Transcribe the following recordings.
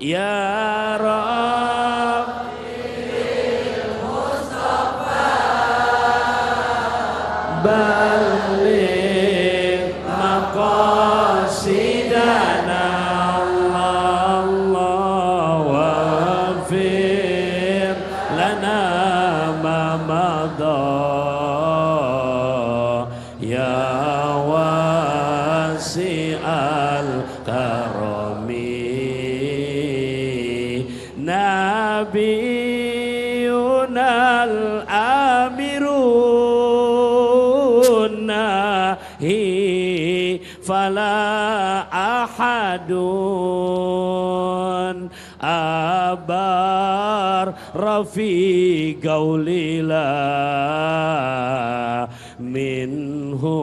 Ya Rabbi Mustafa Balligh maqasidana Allah waghfir lana ma madha ya wasi'al karami nabiyunal amirun nahi fala ahadun abar rafi gaulila minhu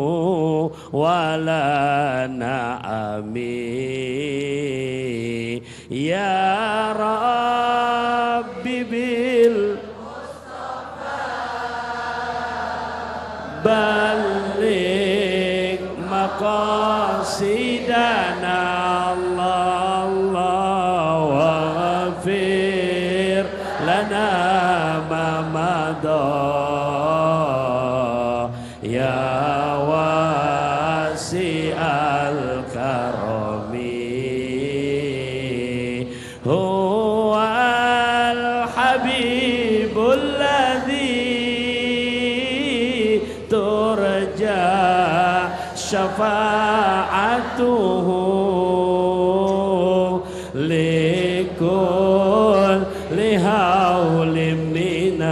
wala na'ami ya Rabbi bil Mustafa balligh maqasidana Allah waghfir lana ma madha ya wasi'al karami huwal habibul ladzi turja syafa'atuhu likul lihaulim minal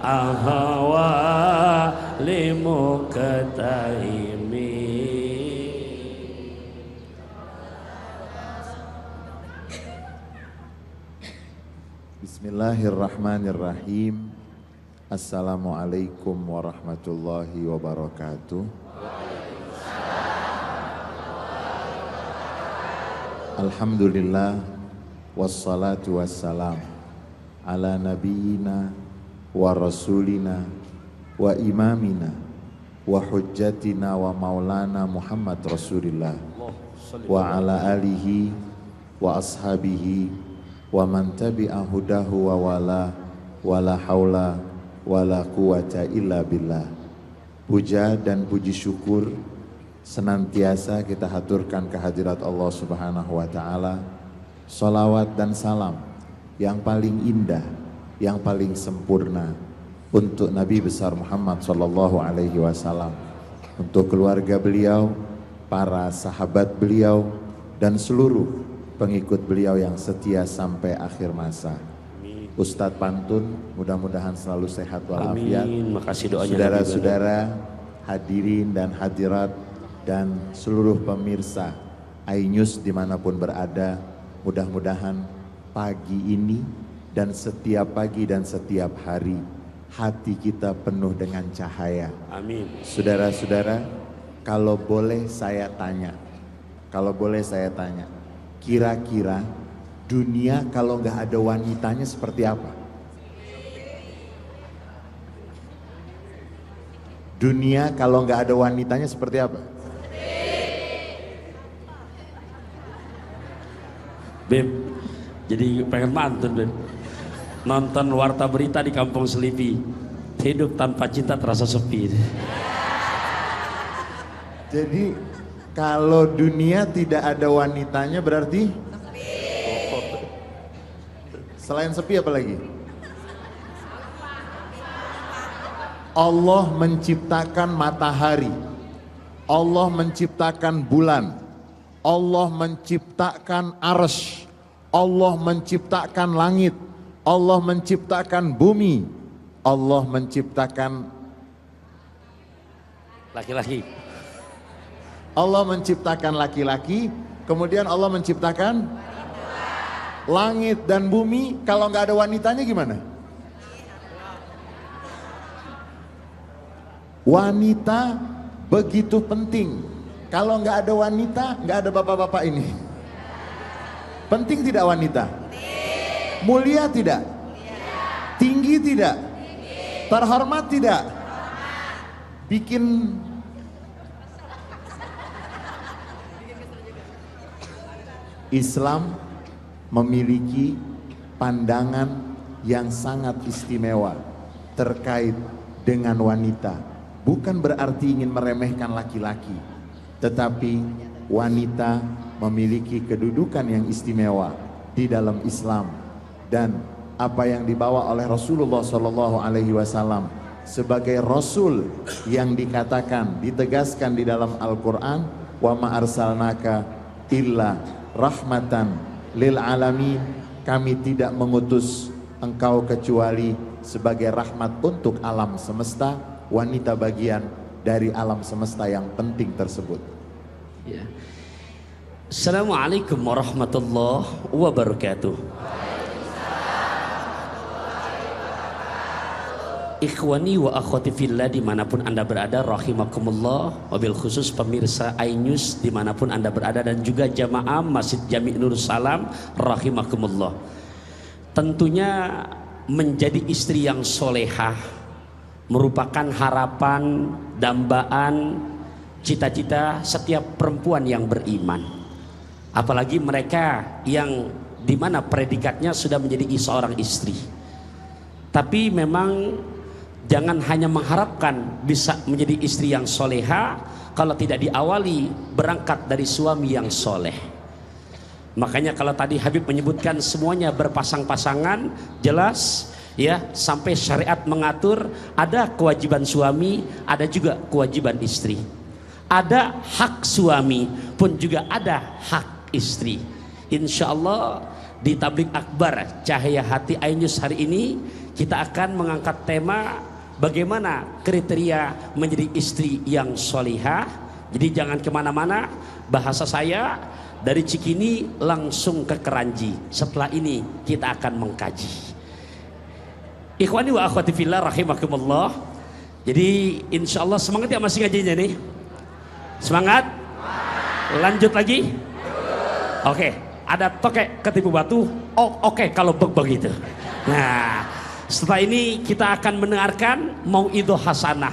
ahwa limukataimi. Bismillahirrahmanirrahim. Assalamualaikum warahmatullahi wabarakatuh. Alhamdulillah wassalatu wassalam ala nabiyyina wa rasulina wa imamina wa hujjatina wa maulana Muhammad Rasulillah wa ala alihi wa ashabihi wa man tabi'a hudahu wa wala haula wala quwata illa billah. Puja dan puji syukur senantiasa kita haturkan kehadirat Allah Subhanahu wa taala. Salawat dan salam yang paling indah, yang paling sempurna untuk Nabi besar Muhammad sallallahu alaihi wasallam, untuk keluarga beliau, para sahabat beliau dan seluruh pengikut beliau yang setia sampai akhir masa. Ustadz Pantun mudah-mudahan selalu sehat walafiat. Makasih doanya. Saudara-saudara hadirin dan hadirat dan seluruh pemirsa iNews dimanapun berada, mudah-mudahan pagi ini dan setiap pagi dan setiap hari hati kita penuh dengan cahaya. Amin. Saudara-saudara, kalau boleh saya tanya, kira-kira dunia kalau nggak ada wanitanya seperti apa? Dunia kalau nggak ada wanitanya seperti apa? Beb, jadi pengen mantun Beb. Nonton warta berita di Kampung Selipi. Hidup tanpa cinta terasa sepi. Jadi kalau dunia tidak ada wanitanya berarti sepi. Selain sepi apa lagi? Allah menciptakan matahari, Allah menciptakan bulan, Allah menciptakan arsy, Allah menciptakan langit, Allah menciptakan bumi, Allah menciptakan laki-laki. Allah menciptakan laki-laki, kemudian Allah menciptakan langit dan bumi. Kalau nggak ada wanitanya gimana? Wanita begitu penting. Kalau nggak ada wanita, nggak ada bapak-bapak ini. Penting tidak wanita? Mulia tidak? Tinggi tidak? Terhormat tidak? Islam memiliki pandangan yang sangat istimewa terkait dengan wanita. Bukan berarti ingin meremehkan laki-laki, tetapi wanita memiliki kedudukan yang istimewa di dalam Islam. Dan apa yang dibawa oleh Rasulullah SAW sebagai Rasul yang dikatakan, ditegaskan di dalam Al-Quran, wa ma arsalnaka illa rahmatan lil alamin, kami tidak mengutus engkau kecuali sebagai rahmat untuk alam semesta. Wanita bagian dari alam semesta yang penting tersebut. Ya. Assalamualaikum warahmatullahi wabarakatuh. Ikhwani wa akhwati fillah dimanapun anda berada, rahimakumullah. Wabil khusus pemirsa iNews dimanapun anda berada, dan juga jamaah Masjid Jami' Nur Salam, rahimakumullah. Tentunya menjadi istri yang solehah merupakan harapan, dambaan, cita-cita setiap perempuan yang beriman. Apalagi mereka yang dimana predikatnya sudah menjadi seorang istri. Tapi memang jangan hanya mengharapkan bisa menjadi istri yang soleha kalau tidak diawali berangkat dari suami yang soleh. Makanya kalau tadi Habib menyebutkan semuanya berpasang-pasangan, jelas ya, sampai syariat mengatur ada kewajiban suami, ada juga kewajiban istri. Ada hak suami pun juga ada hak istri. Insya Allah di Tabligh Akbar Cahaya Hati iNews hari ini kita akan mengangkat tema bagaimana kriteria menjadi istri yang solihah. Jadi jangan kemana-mana, bahasa saya dari Cikini langsung ke Keranji. Setelah ini kita akan mengkaji. Ikhwani wa akhwati fillah rahimakumullah. Jadi insya Allah semangat ya masih ngajinya nih. Semangat. Lanjut lagi. Oke, ada tokek ketipu batu. Oh, oke, kalau begitu. Nah, setelah ini kita akan mendengarkan mauidhah hasanah,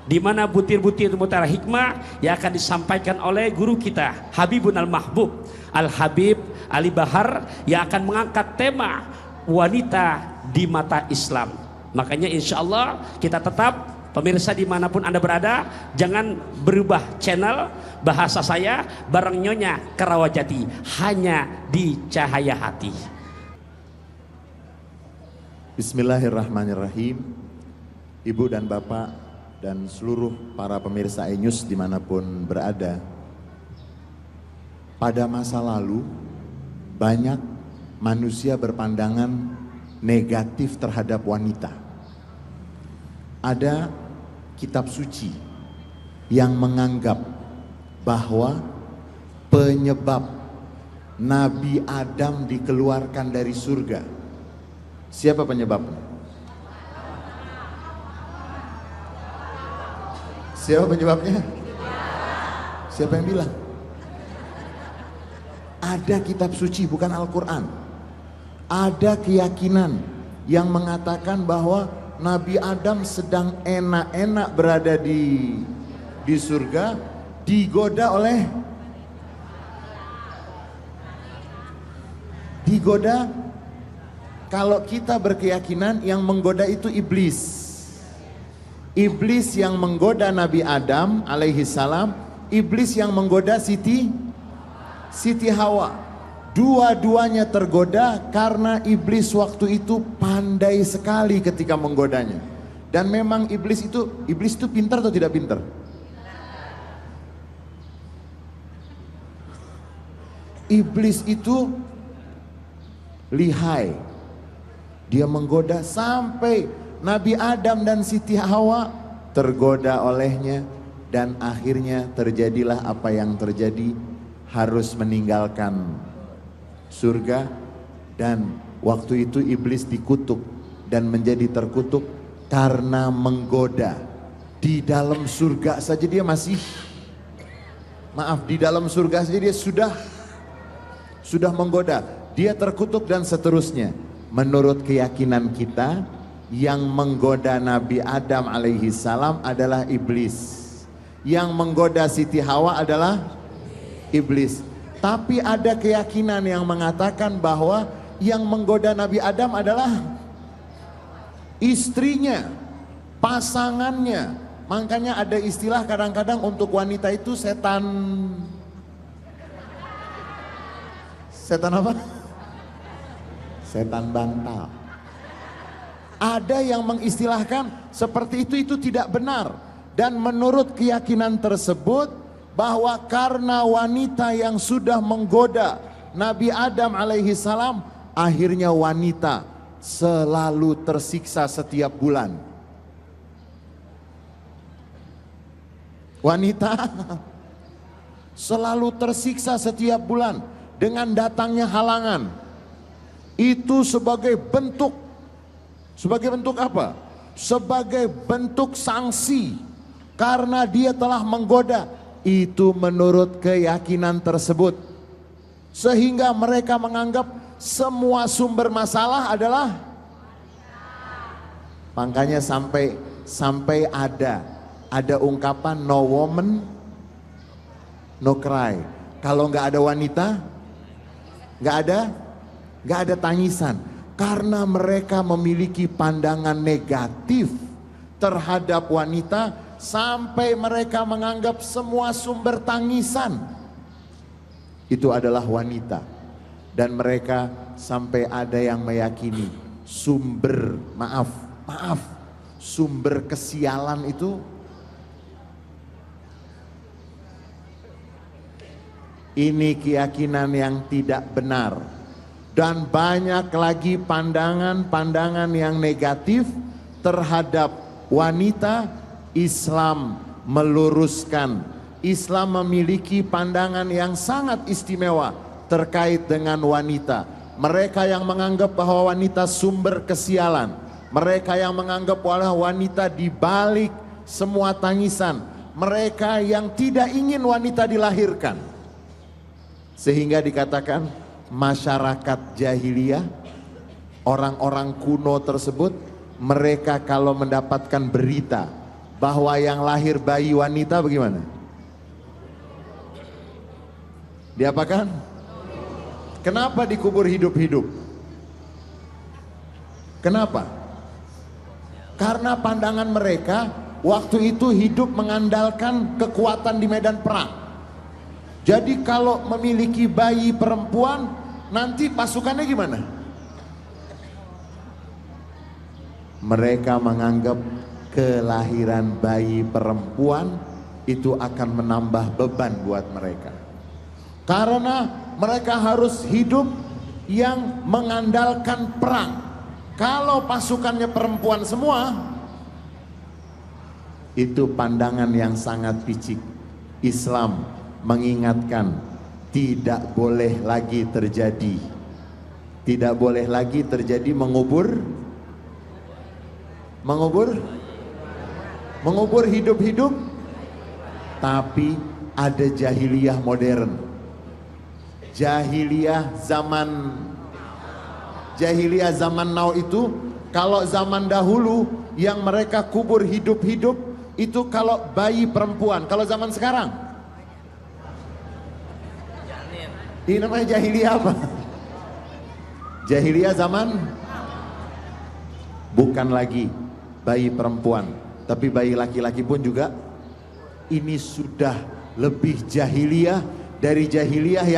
di mana butir-butir mutiara hikmah yang akan disampaikan oleh guru kita Habibun Al-Mahbub Al-Habib Ali Bahar, yang akan mengangkat tema wanita di mata Islam. Makanya insya Allah kita tetap, pemirsa dimanapun anda berada, jangan berubah channel. Bahasa saya bareng Nyonya Kerawajati hanya di Cahaya Hati. Bismillahirrahmanirrahim. Ibu dan bapak dan seluruh para pemirsa iNews dimanapun berada, pada masa lalu banyak manusia berpandangan negatif terhadap wanita. Ada kitab suci yang menganggap bahwa penyebab Nabi Adam dikeluarkan dari surga, siapa penyebabnya? Siapa penyebabnya? Siapa yang bilang? Ada kitab suci, bukan Al-Quran. Ada keyakinan yang mengatakan bahwa Nabi Adam sedang enak-enak berada di surga, digoda. Kalau kita berkeyakinan yang menggoda itu iblis. Iblis yang menggoda Nabi Adam alaihi salam, iblis yang menggoda Siti Hawa. Dua-duanya tergoda karena iblis waktu itu pandai sekali ketika menggodanya. Dan memang iblis itu pintar atau tidak pintar? Iblis itu lihai. Dia menggoda sampai Nabi Adam dan Siti Hawa tergoda olehnya, dan akhirnya terjadilah apa yang terjadi, harus meninggalkan surga. Dan waktu itu iblis dikutuk dan menjadi terkutuk karena menggoda. Di dalam surga saja dia masih, di dalam surga saja dia sudah menggoda, dia terkutuk dan seterusnya. Menurut keyakinan kita, yang menggoda Nabi Adam alaihi salam adalah iblis, yang menggoda Siti Hawa adalah iblis. Tapi ada keyakinan yang mengatakan bahwa yang menggoda Nabi Adam adalah istrinya, pasangannya. Makanya ada istilah kadang-kadang untuk wanita itu setan. Setan apa? Setan bantal. Ada yang mengistilahkan seperti itu tidak benar. Dan menurut keyakinan tersebut, bahwa karena wanita yang sudah menggoda Nabi Adam alaihi salam, akhirnya wanita selalu tersiksa setiap bulan. Wanita selalu tersiksa setiap bulan dengan datangnya halangan. Itu sebagai bentuk apa? Sebagai bentuk sanksi karena dia telah menggoda. Itu menurut keyakinan tersebut. Sehingga mereka menganggap semua sumber masalah adalah, makanya sampai ada ungkapan no woman no cry. Kalau nggak ada wanita, nggak ada tangisan, karena mereka memiliki pandangan negatif terhadap wanita sampai mereka menganggap semua sumber tangisan itu adalah wanita. Dan mereka sampai ada yang meyakini sumber sumber kesialan itu ini keyakinan yang tidak benar. Dan banyak lagi pandangan-pandangan yang negatif terhadap wanita. Islam meluruskan, Islam memiliki pandangan yang sangat istimewa terkait dengan wanita. Mereka yang menganggap bahwa wanita sumber kesialan, mereka yang menganggap bahwa wanita dibalik semua tangisan, mereka yang tidak ingin wanita dilahirkan. Sehingga dikatakan masyarakat jahiliyah, orang-orang kuno tersebut, mereka kalau mendapatkan berita bahwa yang lahir bayi wanita bagaimana? Diapakan? Kenapa dikubur hidup-hidup? Kenapa? Karena pandangan mereka waktu itu hidup mengandalkan kekuatan di medan perang. Jadi kalau memiliki bayi perempuan, nanti pasukannya gimana? Mereka menganggap kelahiran bayi perempuan itu akan menambah beban buat mereka. Karena mereka harus hidup yang mengandalkan perang. Kalau pasukannya perempuan semua, itu pandangan yang sangat picik. Islam mengingatkan tidak boleh lagi terjadi. Tidak boleh lagi terjadi mengubur hidup-hidup. Tapi ada jahiliyah modern, jahiliyah zaman now itu. Kalau zaman dahulu yang mereka kubur hidup-hidup itu kalau bayi perempuan. Kalau zaman sekarang ini namanya jahiliyah apa? Jahiliyah zaman bukan lagi bayi perempuan, tapi bayi laki-laki pun juga. Ini sudah lebih jahiliyah dari jahiliyah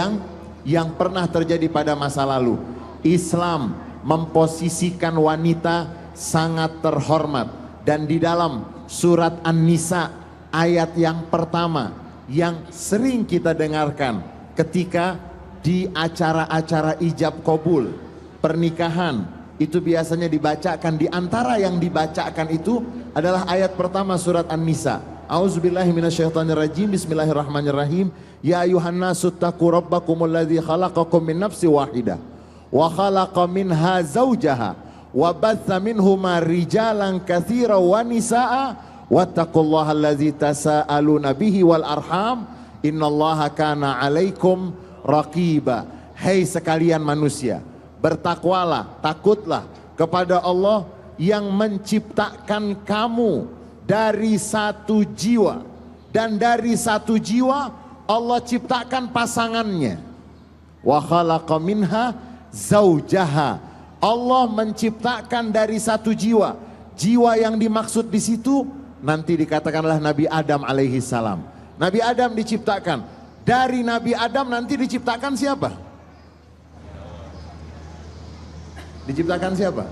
yang pernah terjadi pada masa lalu. Islam memposisikan wanita sangat terhormat. Dan di dalam surat An-Nisa ayat yang pertama yang sering kita dengarkan ketika di acara-acara ijab kabul pernikahan, itu biasanya dibacakan. Di antara yang dibacakan itu adalah ayat pertama surat An-Nisa. A'udzubillahi minasyaitonirrajim. Bismillahirrahmanirrahim. Ya ayuhan nasu taqu rabbakumul ladzi khalaqakum min nafsin wahidah wa khalaqa minha zawjaha wa batha minhuma rijalan katsiran wa nisaa wattaqullaha allazi tasaaluna bihi wal arham innallaha kana 'alaikum raqiba. Hai sekalian manusia, bertakwalah, takutlah kepada Allah yang menciptakan kamu dari satu jiwa, dan dari satu jiwa Allah ciptakan pasangannya. Wa khalaqa minha zaujaha. Allah menciptakan dari satu jiwa. Jiwa yang dimaksud di situ nanti dikatakanlah Nabi Adam alaihi salam. Nabi Adam diciptakan. Dari Nabi Adam nanti diciptakan siapa? Diciptakan siapa?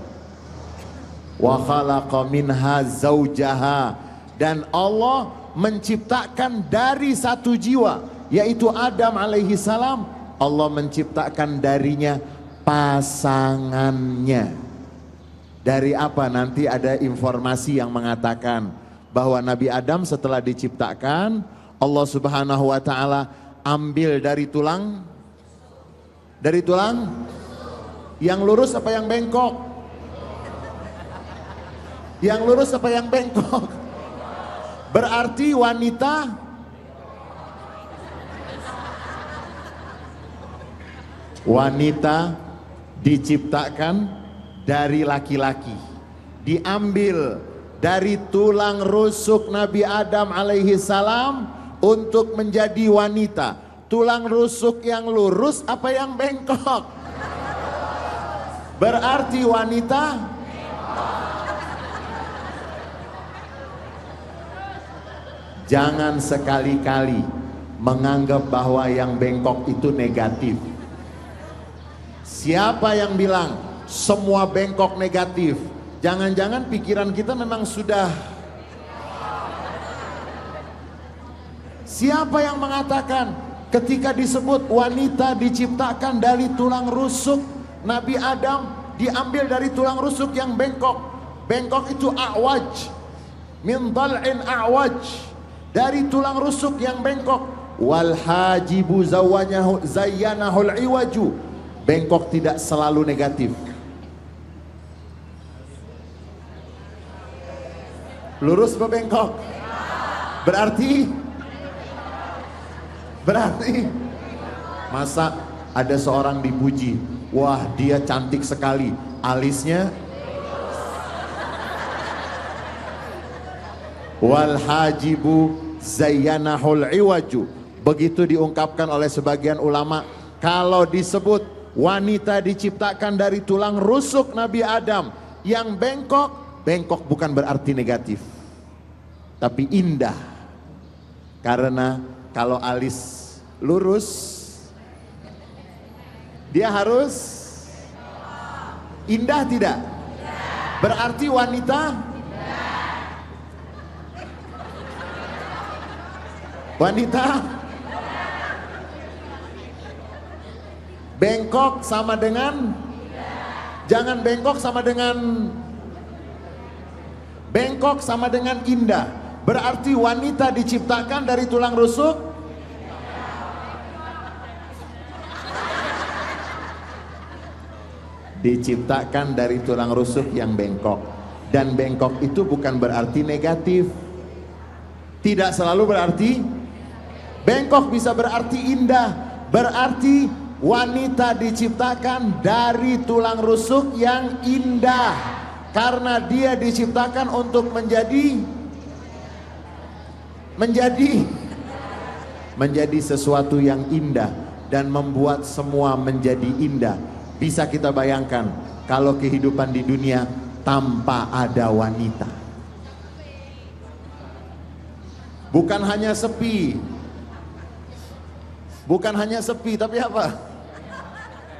Wa khalaqa minha zaujaha. Dan Allah menciptakan dari satu jiwa, yaitu Adam alaihi salam. Allah menciptakan darinya pasangannya. Dari apa? Nanti ada informasi yang mengatakan bahwa Nabi Adam setelah diciptakan, Allah Subhanahu wa taala ambil dari tulang yang lurus apa yang bengkok? Yang lurus apa yang bengkok? Berarti wanita diciptakan dari laki-laki, diambil dari tulang rusuk Nabi Adam alaihi salam untuk menjadi wanita. Tulang rusuk yang lurus apa yang bengkok? Berarti wanita jangan sekali-kali menganggap bahwa yang bengkok itu negatif. Siapa yang bilang semua bengkok negatif? Jangan-jangan pikiran kita memang sudah. Siapa yang mengatakan ketika disebut wanita diciptakan dari tulang rusuk Nabi Adam, diambil dari tulang rusuk yang bengkok? Bengkok itu a'waj, min dhal'in a'waj, dari tulang rusuk yang bengkok. Wal hajibu zayyanahul iwaju. Bengkok tidak selalu negatif. Lurus apa bengkok? Berarti masa ada seorang dipuji, wah dia cantik sekali, alisnya wal hajibu zayyanahul iwaju. Begitu diungkapkan oleh sebagian ulama, kalau disebut wanita diciptakan dari tulang rusuk Nabi Adam yang bengkok, bengkok bukan berarti negatif, tapi indah. Karena kalau alis lurus, dia harus indah, tidak? Berarti wanita bengkok sama dengan, jangan bengkok sama dengan, bengkok sama dengan indah. Berarti wanita diciptakan dari tulang rusuk diciptakan dari tulang rusuk yang bengkok. Dan bengkok itu bukan berarti negatif, tidak selalu berarti. Bengkok bisa berarti indah. Berarti wanita diciptakan dari tulang rusuk yang indah, karena dia diciptakan untuk menjadi sesuatu yang indah dan membuat semua menjadi indah. Bisa kita bayangkan kalau kehidupan di dunia tanpa ada wanita. Bukan hanya sepi, tapi apa?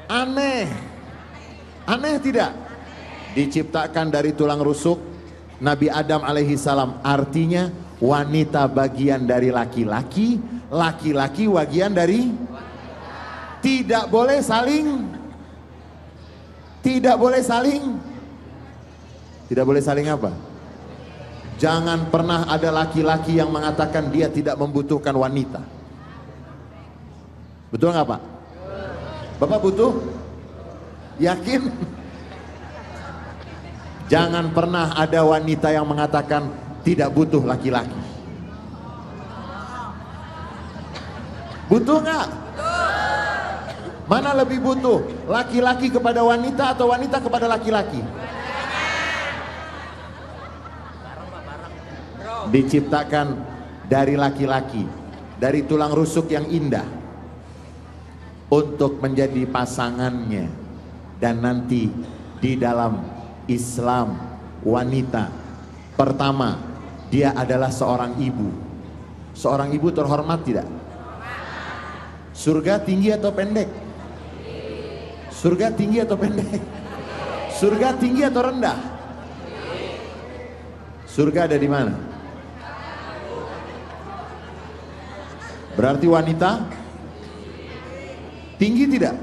Aneh tidak? Diciptakan dari tulang rusuk Nabi Adam alaihi salam, artinya wanita bagian dari laki-laki, laki-laki bagian dari, tidak boleh saling apa? Jangan pernah ada laki-laki yang mengatakan dia tidak membutuhkan wanita. Betul nggak Pak? Bapak butuh? Yakin? Jangan pernah ada wanita yang mengatakan tidak butuh laki-laki. Butuh nggak? Mana lebih butuh? Laki-laki kepada wanita atau wanita kepada laki-laki? Diciptakan dari laki-laki, dari tulang rusuk yang indah, untuk menjadi pasangannya. Dan nanti di dalam Islam wanita, pertama dia adalah seorang ibu. Seorang ibu terhormat tidak? Surga tinggi atau pendek? Surga tinggi atau pendek? Surga tinggi atau rendah? Surga ada di mana? Berarti wanita tinggi tidak?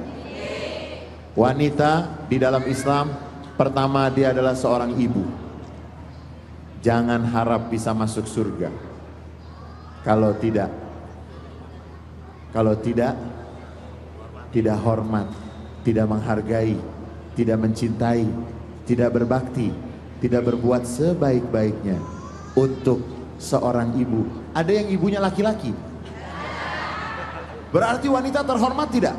Wanita di dalam Islam, pertama dia adalah seorang ibu. Jangan harap bisa masuk surga kalau tidak hormat, tidak menghargai, tidak mencintai, tidak berbakti, tidak berbuat sebaik-baiknya untuk seorang ibu. Ada yang ibunya laki-laki? Berarti wanita terhormat tidak?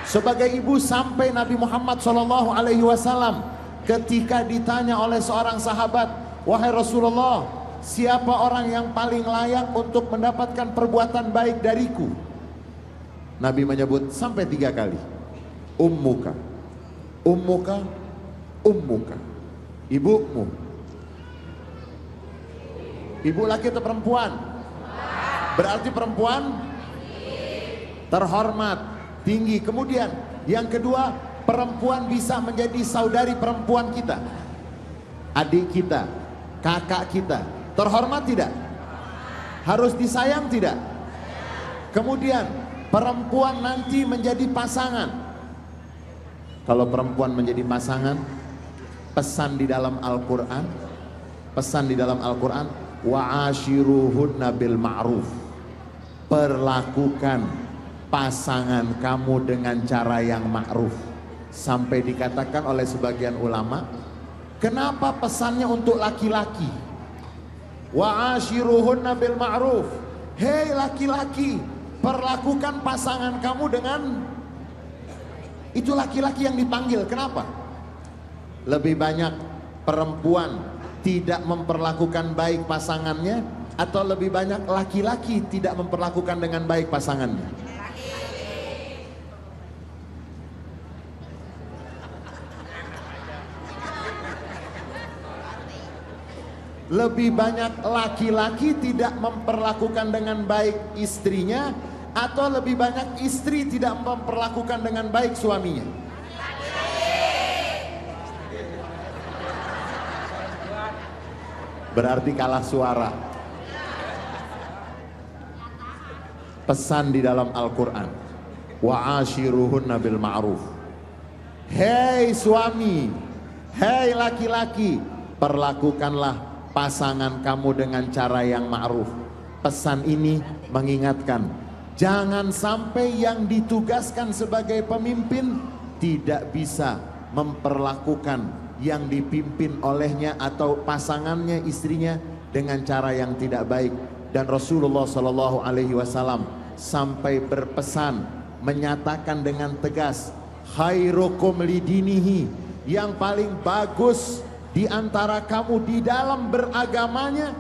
Sebagai ibu, sampai Nabi Muhammad SAW ketika ditanya oleh seorang sahabat, wahai Rasulullah, siapa orang yang paling layak untuk mendapatkan perbuatan baik dariku? Nabi menyebut sampai 3 kali. Ummuka, ummuka, ummuka. Ibumu. Ibu laki atau perempuan? Berarti perempuan terhormat, tinggi. Kemudian yang kedua, perempuan bisa menjadi saudari perempuan kita, adik kita, kakak kita. Terhormat tidak? Harus disayang tidak? Kemudian perempuan nanti menjadi pasangan. Kalau perempuan menjadi pasangan, pesan di dalam Al-Quran, wa'ashiruhunna bil ma'ruf. Perlakukan pasangan kamu dengan cara yang ma'ruf. Sampai dikatakan oleh sebagian ulama, kenapa pesannya untuk laki-laki? Wa'ashiruhunna bil ma'ruf. Hei laki-laki, perlakukan pasangan kamu dengan, itu laki-laki yang dipanggil. Kenapa? Lebih banyak perempuan tidak memperlakukan baik pasangannya, atau lebih banyak laki-laki tidak memperlakukan dengan baik pasangannya? Lebih banyak laki-laki tidak memperlakukan dengan baik istrinya, atau lebih banyak istri tidak memperlakukan dengan baik suaminya? Berarti kalah suara. Pesan di dalam Al-Quran, wa'ashiruhunna bil ma'ruf. Hei suami, hei laki-laki, perlakukanlah pasangan kamu dengan cara yang ma'ruf. Pesan ini mengingatkan, jangan sampai yang ditugaskan sebagai pemimpin tidak bisa memperlakukan yang dipimpin olehnya atau pasangannya, istrinya, dengan cara yang tidak baik. Dan Rasulullah SAW sampai berpesan, menyatakan dengan tegas, khairukum lidinihi, yang paling bagus di antara kamu di dalam beragamanya,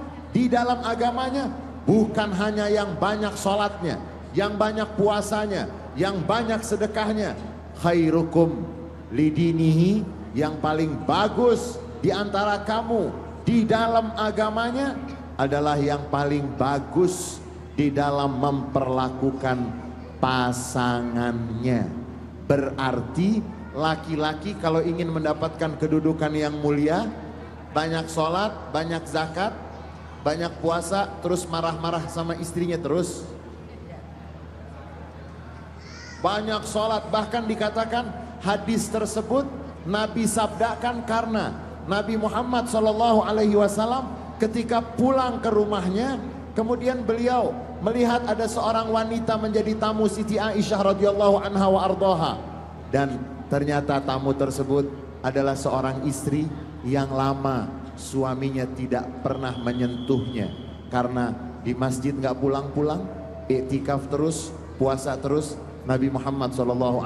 bukan hanya yang banyak sholatnya, yang banyak puasanya, yang banyak sedekahnya. Khairukum lidinihi, yang paling bagus di antara kamu di dalam agamanya adalah yang paling bagus di dalam memperlakukan pasangannya. Berarti laki-laki kalau ingin mendapatkan kedudukan yang mulia, banyak sholat, banyak zakat, banyak puasa, terus marah-marah sama istrinya terus. Banyak sholat, bahkan dikatakan hadis tersebut Nabi sabdakan karena Nabi Muhammad SAW ketika pulang ke rumahnya, kemudian beliau melihat ada seorang wanita menjadi tamu Siti Aisyah radhiyallahu anha wa ardhaha, dan ternyata tamu tersebut adalah seorang istri yang lama suaminya tidak pernah menyentuhnya karena di masjid nggak pulang-pulang, iktikaf terus, puasa terus. Nabi Muhammad SAW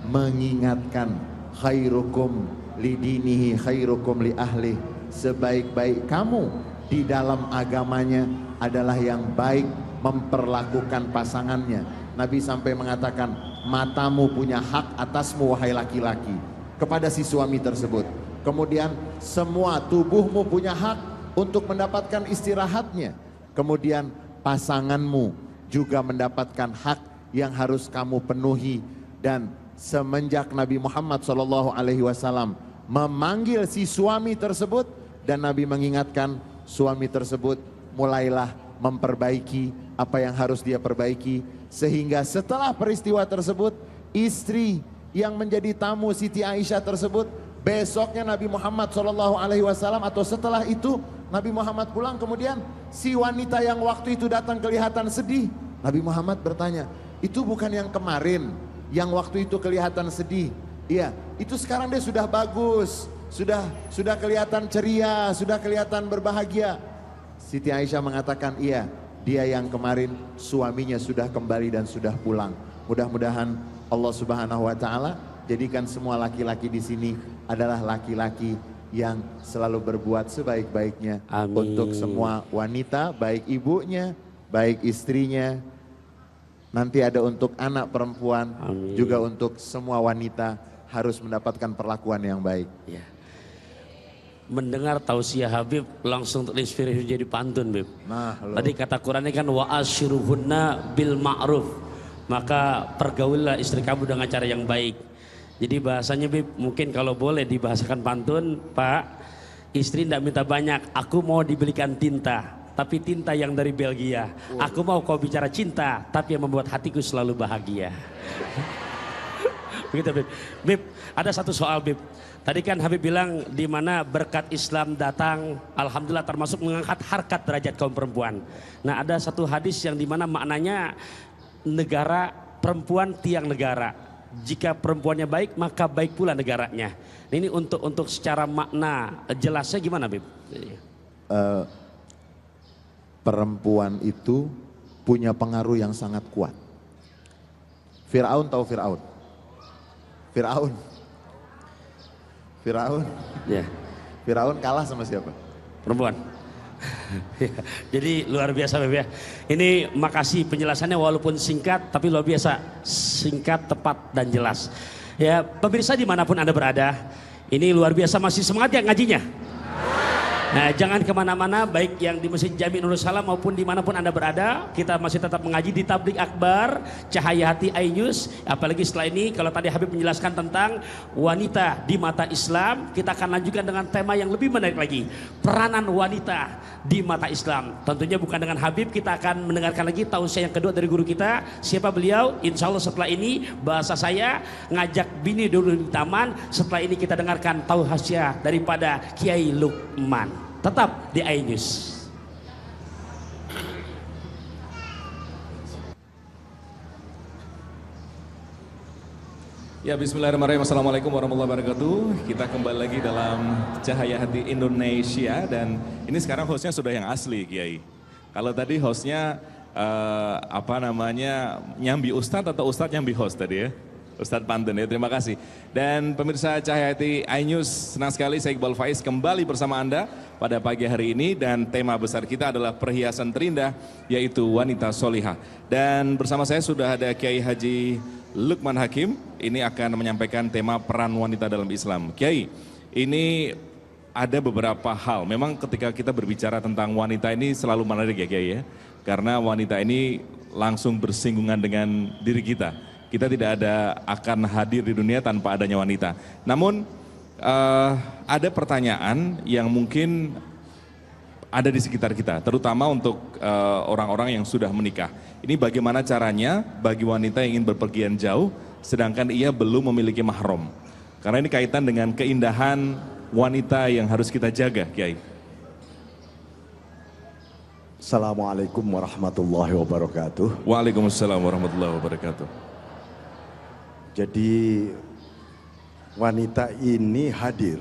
mengingatkan, khairukum lidinihi khairukum li ahli, sebaik-baik kamu di dalam agamanya adalah yang baik memperlakukan pasangannya. Nabi sampai mengatakan, matamu punya hak atasmu wahai laki-laki, kepada si suami tersebut. Kemudian semua tubuhmu punya hak untuk mendapatkan istirahatnya. Kemudian pasanganmu juga mendapatkan hak yang harus kamu penuhi. Dan semenjak Nabi Muhammad SAW memanggil si suami tersebut, dan Nabi mengingatkan suami tersebut, mulailah memperbaiki apa yang harus dia perbaiki. Sehingga setelah peristiwa tersebut, istri yang menjadi tamu Siti Aisyah tersebut, besoknya Nabi Muhammad SAW atau setelah itu Nabi Muhammad pulang, kemudian si wanita yang waktu itu datang kelihatan sedih. Nabi Muhammad bertanya, itu bukan yang kemarin yang waktu itu kelihatan sedih? Iya, itu sekarang dia sudah bagus, sudah kelihatan ceria, sudah kelihatan berbahagia. Siti Aisyah mengatakan, iya, dia yang kemarin suaminya sudah kembali dan sudah pulang. Mudah-mudahan Allah Subhanahu wa taala jadikan semua laki-laki di sini adalah laki-laki yang selalu berbuat sebaik-baiknya. Amin. Untuk semua wanita, baik ibunya, baik istrinya. Nanti ada untuk anak perempuan. Amin. Juga untuk semua wanita harus mendapatkan perlakuan yang baik. Ya. Mendengar tausiah Habib langsung terinspirasi jadi pantun, Bib. Nah, tadi kata Qurannya kan wa asyiruhunna bil ma'ruf, maka pergaulilah istri kamu dengan cara yang baik. Jadi bahasanya, Bib, mungkin kalau boleh dibahasakan pantun, Pak, istri tidak minta banyak, aku mau dibelikan tinta, tapi tinta yang dari Belgia. Aku mau kau bicara cinta, tapi yang membuat hatiku selalu bahagia. Begitu, Bib. Bib, ada satu soal, Bib. Tadi kan Habib bilang di mana berkat Islam datang, alhamdulillah, termasuk mengangkat harkat derajat kaum perempuan. Nah, ada satu hadis yang di mana maknanya negara perempuan tiang negara. Jika perempuannya baik, maka baik pula negaranya. Nah, ini untuk secara makna jelasnya gimana, Bib? Perempuan itu punya pengaruh yang sangat kuat. Fir'aun tahu Fir'aun? Fir'aun. Ya. Fir'aun kalah sama siapa? Perempuan. Jadi luar biasa, Beb, ya. Ini makasih penjelasannya walaupun singkat tapi luar biasa, singkat, tepat dan jelas. Ya, pemirsa dimanapun Anda berada, ini luar biasa, masih semangat ya ngajinya. Nah, jangan kemana-mana, baik yang di Masjid Jami Nurul Salam maupun dimanapun Anda berada. Kita masih tetap mengaji di Tablik Akbar Cahaya Hati iNews. Apalagi setelah ini, kalau tadi Habib menjelaskan tentang wanita di mata Islam, kita akan lanjutkan dengan tema yang lebih menarik lagi, peranan wanita di mata Islam. Tentunya bukan dengan Habib, kita akan mendengarkan lagi tausiah yang kedua dari guru kita. Siapa beliau? Insya Allah setelah ini, bahasa saya ngajak bini dulu di taman. Setelah ini kita dengarkan tausiah daripada Kiai Lukman. Tetap di iNews. Ya, bismillahirrahmanirrahim. Assalamualaikum warahmatullahi wabarakatuh. Kita kembali lagi dalam Cahaya Hati Indonesia, dan ini sekarang hostnya sudah yang asli, Kiai. Kalau tadi hostnya nyambi Ustadz atau Ustadz nyambi host tadi ya? Ustadz pantun ya, terima kasih. Dan pemirsa Cahaya Hati iNews, senang sekali saya Iqbal Faiz kembali bersama Anda pada pagi hari ini, dan tema besar kita adalah perhiasan terindah, yaitu wanita solihah. Dan bersama saya sudah ada Kiai Haji Lukman Hakim, ini akan menyampaikan tema peran wanita dalam Islam. Kiai, ini ada beberapa hal, memang ketika kita berbicara tentang wanita ini selalu menarik ya Kiai ya, karena wanita ini langsung bersinggungan dengan diri kita. Kita tidak akan hadir di dunia tanpa adanya wanita. Namun ada pertanyaan yang mungkin ada di sekitar kita, terutama untuk orang-orang yang sudah menikah. Ini bagaimana caranya bagi wanita yang ingin berpergian jauh, sedangkan ia belum memiliki mahram. Karena ini kaitan dengan keindahan wanita yang harus kita jaga, Kiai. Assalamualaikum warahmatullahi wabarakatuh. Waalaikumsalam warahmatullahi wabarakatuh. Jadi wanita ini hadir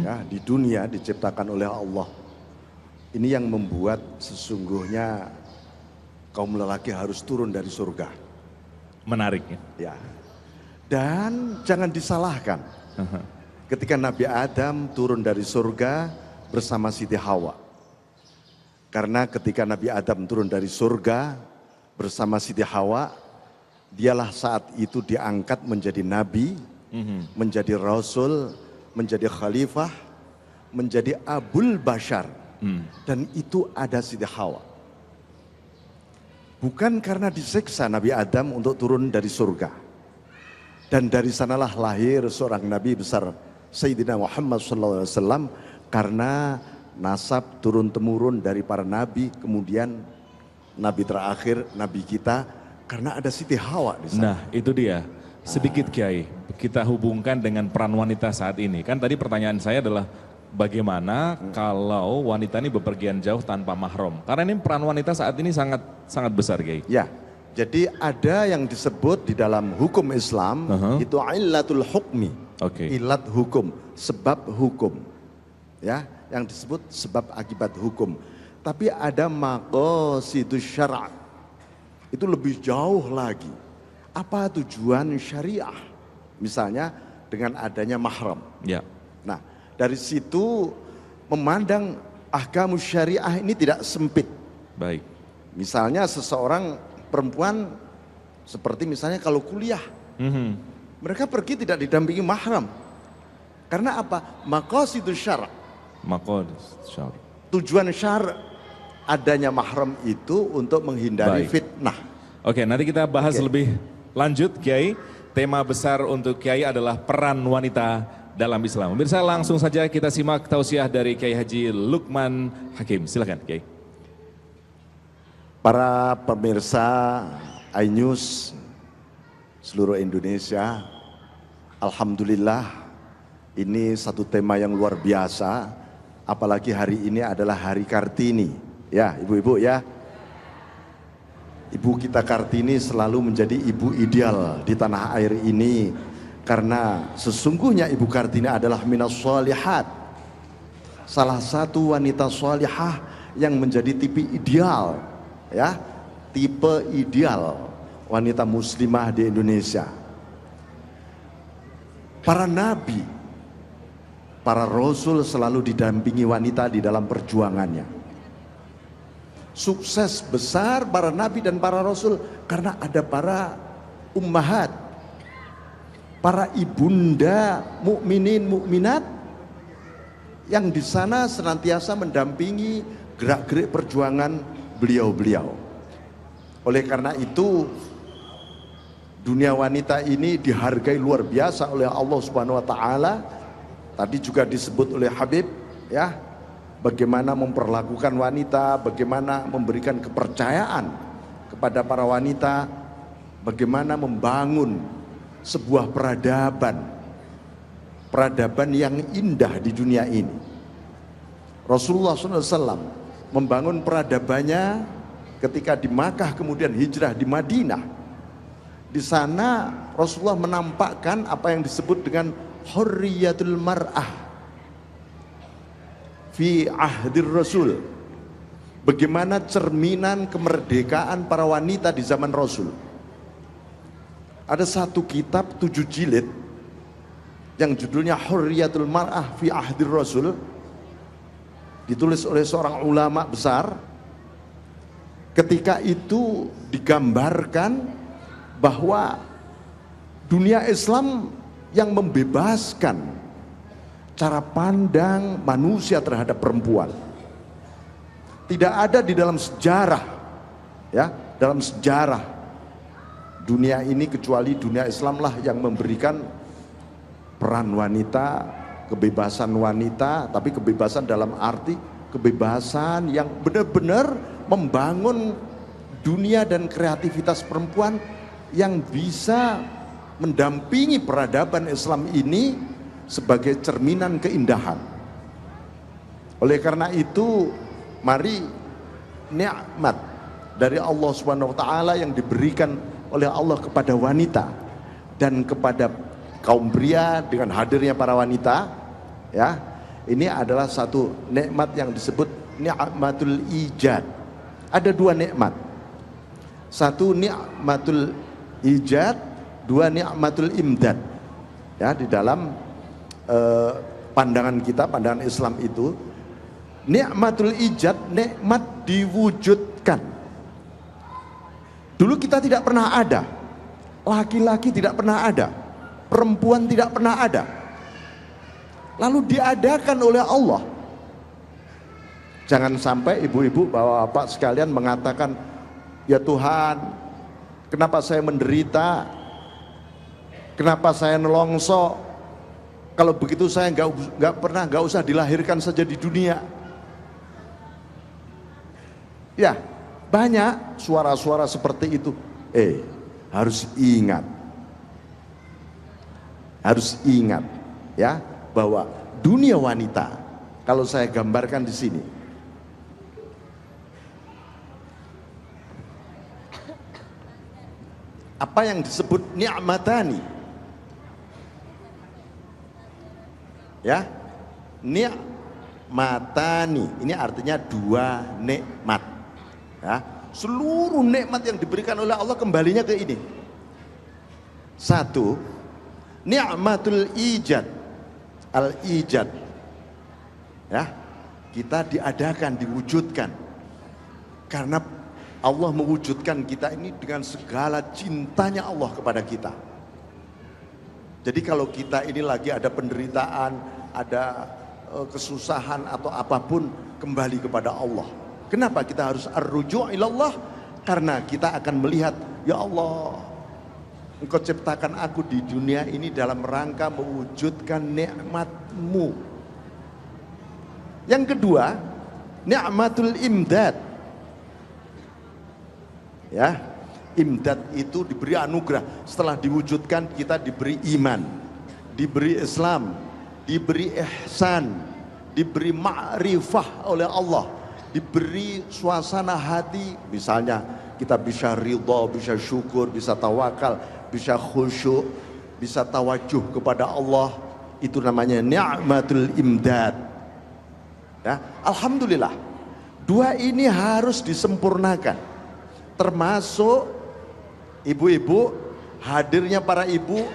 ya, di dunia diciptakan oleh Allah. Ini yang membuat sesungguhnya kaum lelaki harus turun dari surga. Menarik ya. Dan jangan disalahkan. Ketika Nabi Adam turun dari surga bersama Siti Hawa. Karena ketika Nabi Adam turun dari surga bersama Siti Hawa, Dialah saat itu diangkat menjadi nabi, menjadi rasul, menjadi khalifah, menjadi abul bashar. Dan itu ada Siti Hawa. Bukan karena disiksa Nabi Adam untuk turun dari surga. Dan dari sanalah lahir seorang nabi besar Sayyidina Muhammad SAW, karena nasab turun-temurun dari para nabi, kemudian nabi terakhir, nabi kita, karena ada Siti Hawa di sana. Nah, itu dia. Sedikit Kiai, kita hubungkan dengan peran wanita saat ini. Kan tadi pertanyaan saya adalah bagaimana kalau wanita ini bepergian jauh tanpa mahram? Karena ini peran wanita saat ini sangat sangat besar, Kiai. Ya, jadi ada yang disebut di dalam hukum Islam itu illatul hukmi. Ilat hukum, sebab hukum. Ya, yang disebut sebab akibat hukum. Tapi ada maqasidus syara'. Itu lebih jauh lagi. Apa tujuan syariah? Misalnya dengan adanya mahram. Ya. Nah, dari situ memandang ahkamus syariah ini tidak sempit. Baik. Misalnya seseorang perempuan seperti misalnya kalau kuliah, mereka pergi tidak didampingi mahram. Karena apa? Maqasidus syara'. Maqasidus syara'. Tujuan syara' adanya mahram itu untuk menghindari fitnah. Oke, nanti kita bahas lebih lanjut, Kiai. Tema besar untuk Kiai adalah peran wanita dalam Islam. Pemirsa, langsung saja kita simak tausiah dari Kiai Haji Lukman Hakim. Silakan, Kiai. Para pemirsa iNews seluruh Indonesia, alhamdulillah ini satu tema yang luar biasa. Apalagi hari ini adalah Hari Kartini. Ya, ibu-ibu ya. Ibu kita Kartini selalu menjadi ibu ideal di tanah air ini. Karena sesungguhnya Ibu Kartini adalah minas shalihat. Salah satu wanita shalihah yang menjadi tipe ideal. Ya, tipe ideal wanita muslimah di Indonesia. Para nabi, para rasul selalu didampingi wanita di dalam perjuangannya. Sukses besar para nabi dan para rasul karena ada para ummahat, para ibunda mukminin mukminat yang di sana senantiasa mendampingi gerak-gerik perjuangan beliau-beliau. Oleh karena itu dunia wanita ini dihargai luar biasa oleh Allah Subhanahu wa taala. Tadi juga disebut oleh Habib ya, bagaimana memperlakukan wanita, bagaimana memberikan kepercayaan kepada para wanita, bagaimana membangun sebuah peradaban yang indah di dunia ini. Rasulullah SAW membangun peradabannya ketika di Makkah, kemudian hijrah di Madinah. Di sana Rasulullah menampakkan apa yang disebut dengan hurriyatul mar'ah fi ahdir Rasul. Bagaimana cerminan kemerdekaan para wanita di zaman Rasul. Ada satu kitab 7 jilid yang judulnya Hurriyatul Mar'ah fi ahdir Rasul, ditulis oleh seorang ulama besar. Ketika itu digambarkan bahwa dunia Islam yang membebaskan cara pandang manusia terhadap perempuan. Tidak ada di dalam sejarah, ya, dalam sejarah dunia ini kecuali dunia Islam lah yang memberikan peran wanita, kebebasan wanita, tapi kebebasan dalam arti kebebasan yang benar-benar membangun dunia dan kreativitas perempuan yang bisa mendampingi peradaban Islam ini sebagai cerminan keindahan. Oleh karena itu, mari nikmat dari Allah Subhanahu wa taala yang diberikan oleh Allah kepada wanita dan kepada kaum pria dengan hadirnya para wanita, ya. Ini adalah satu nikmat yang disebut nikmatul ijad. Ada 2 nikmat. Satu nikmatul ijad, 2 nikmatul imdad. Ya, di dalam pandangan kita, pandangan Islam itu, nikmatul ijad, nikmat diwujudkan. Dulu kita tidak pernah ada, laki-laki tidak pernah ada, perempuan tidak pernah ada, lalu diadakan oleh Allah. Jangan sampai ibu-ibu, bapak-bapak sekalian mengatakan, ya Tuhan, kenapa saya menderita, kenapa saya nelongso, kalau begitu saya nggak usah dilahirkan saja di dunia. Ya, banyak suara-suara seperti itu. Harus ingat ya, bahwa dunia wanita, kalau saya gambarkan di sini, apa yang disebut ni'matani, ya, ni'matani ini artinya dua nikmat, ya. Seluruh nikmat yang diberikan oleh Allah kembalinya ke ini. Satu, ni'matul ijad, al-ijad, ya, kita diadakan, diwujudkan, karena Allah mewujudkan kita ini dengan segala cintanya Allah kepada kita. Jadi kalau kita ini lagi ada penderitaan, ada kesusahan atau apapun, kembali kepada Allah. Kenapa kita harus ar-ruju' ilallah? Karena kita akan melihat, ya Allah, Engkau ciptakan aku di dunia ini dalam rangka mewujudkan nikmat-Mu. Yang kedua, ni'matul imdad. Ya, imdad itu diberi anugerah. Setelah diwujudkan, kita diberi iman, diberi Islam, diberi ihsan, diberi ma'rifah oleh Allah, diberi suasana hati, misalnya kita bisa ridha, bisa syukur, bisa tawakal, bisa khusyuk, bisa tawajuh kepada Allah. Itu namanya ni'matul imdad, ya. Alhamdulillah, dua ini harus disempurnakan, termasuk ibu-ibu, hadirnya para ibu,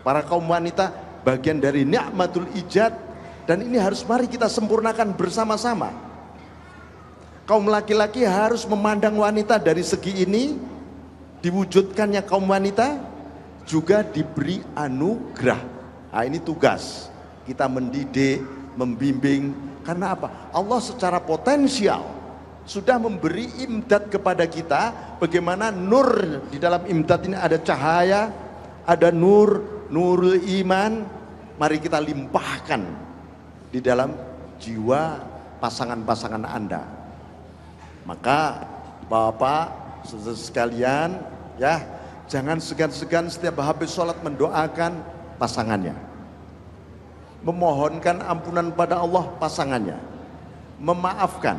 para kaum wanita, bagian dari ni'matul ijad, dan ini harus mari kita sempurnakan bersama-sama. Kaum laki-laki harus memandang wanita dari segi ini, diwujudkannya kaum wanita juga diberi anugerah. Nah, ini tugas kita mendidik, membimbing. Karena apa? Allah secara potensial sudah memberi imdad kepada kita. Bagaimana nur di dalam imdad ini ada cahaya, ada nur, nurul iman. Mari kita limpahkan di dalam jiwa pasangan-pasangan Anda. Maka Bapak, saudara sekalian, ya, jangan segan-segan setiap habis sholat mendoakan pasangannya, memohonkan ampunan pada Allah pasangannya, memaafkan,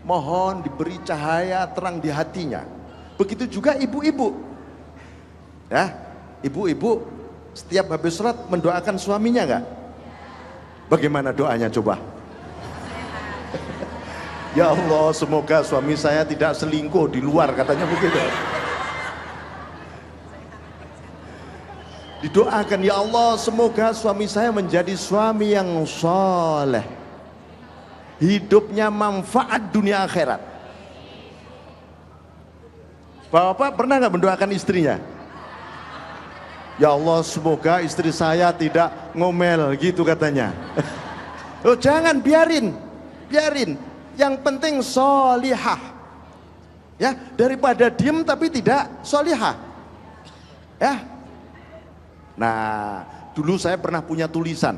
mohon diberi cahaya terang di hatinya. Begitu juga ibu-ibu, ya, ibu-ibu setiap habis sholat mendoakan suaminya enggak? Bagaimana doanya coba? Ya Allah, semoga suami saya tidak selingkuh di luar, katanya begitu. Didoakan, ya Allah, semoga suami saya menjadi suami yang soleh, hidupnya manfaat dunia akhirat. Bapak pernah nggak mendoakan istrinya? Ya Allah, semoga istri saya tidak ngomel, gitu katanya. Oh, jangan, biarin. Yang penting solihah, ya, daripada diem tapi tidak solihah, ya. Nah, dulu saya pernah punya tulisan,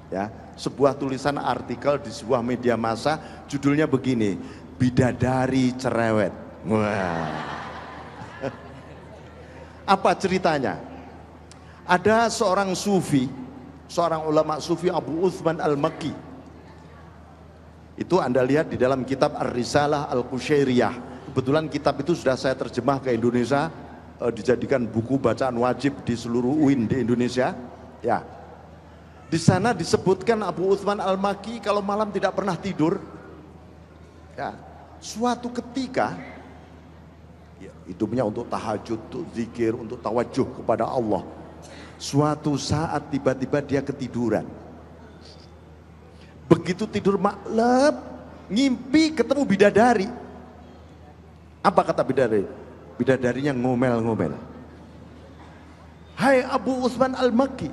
ya, sebuah tulisan artikel di sebuah media massa, judulnya begini, bidadari cerewet. Wah. Apa ceritanya? Ada seorang sufi, seorang ulama sufi, Abu Uthman al-Makki. Itu Anda lihat di dalam kitab Ar-Risalah Al-Qushairiyah. Kebetulan kitab itu sudah saya terjemah ke Indonesia, dijadikan buku bacaan wajib di seluruh UIN di Indonesia. Ya, di sana disebutkan Abu Uthman al-Makki kalau malam tidak pernah tidur. Ya, suatu ketika, ya, hidupnya untuk tahajud, untuk zikir, untuk tawajuh kepada Allah. Suatu saat tiba-tiba dia ketiduran. Begitu tidur maklum, ngimpi ketemu bidadari. Apa kata bidadari? Bidadarinya ngomel-ngomel. Hai Abu Utsman Al-Makki,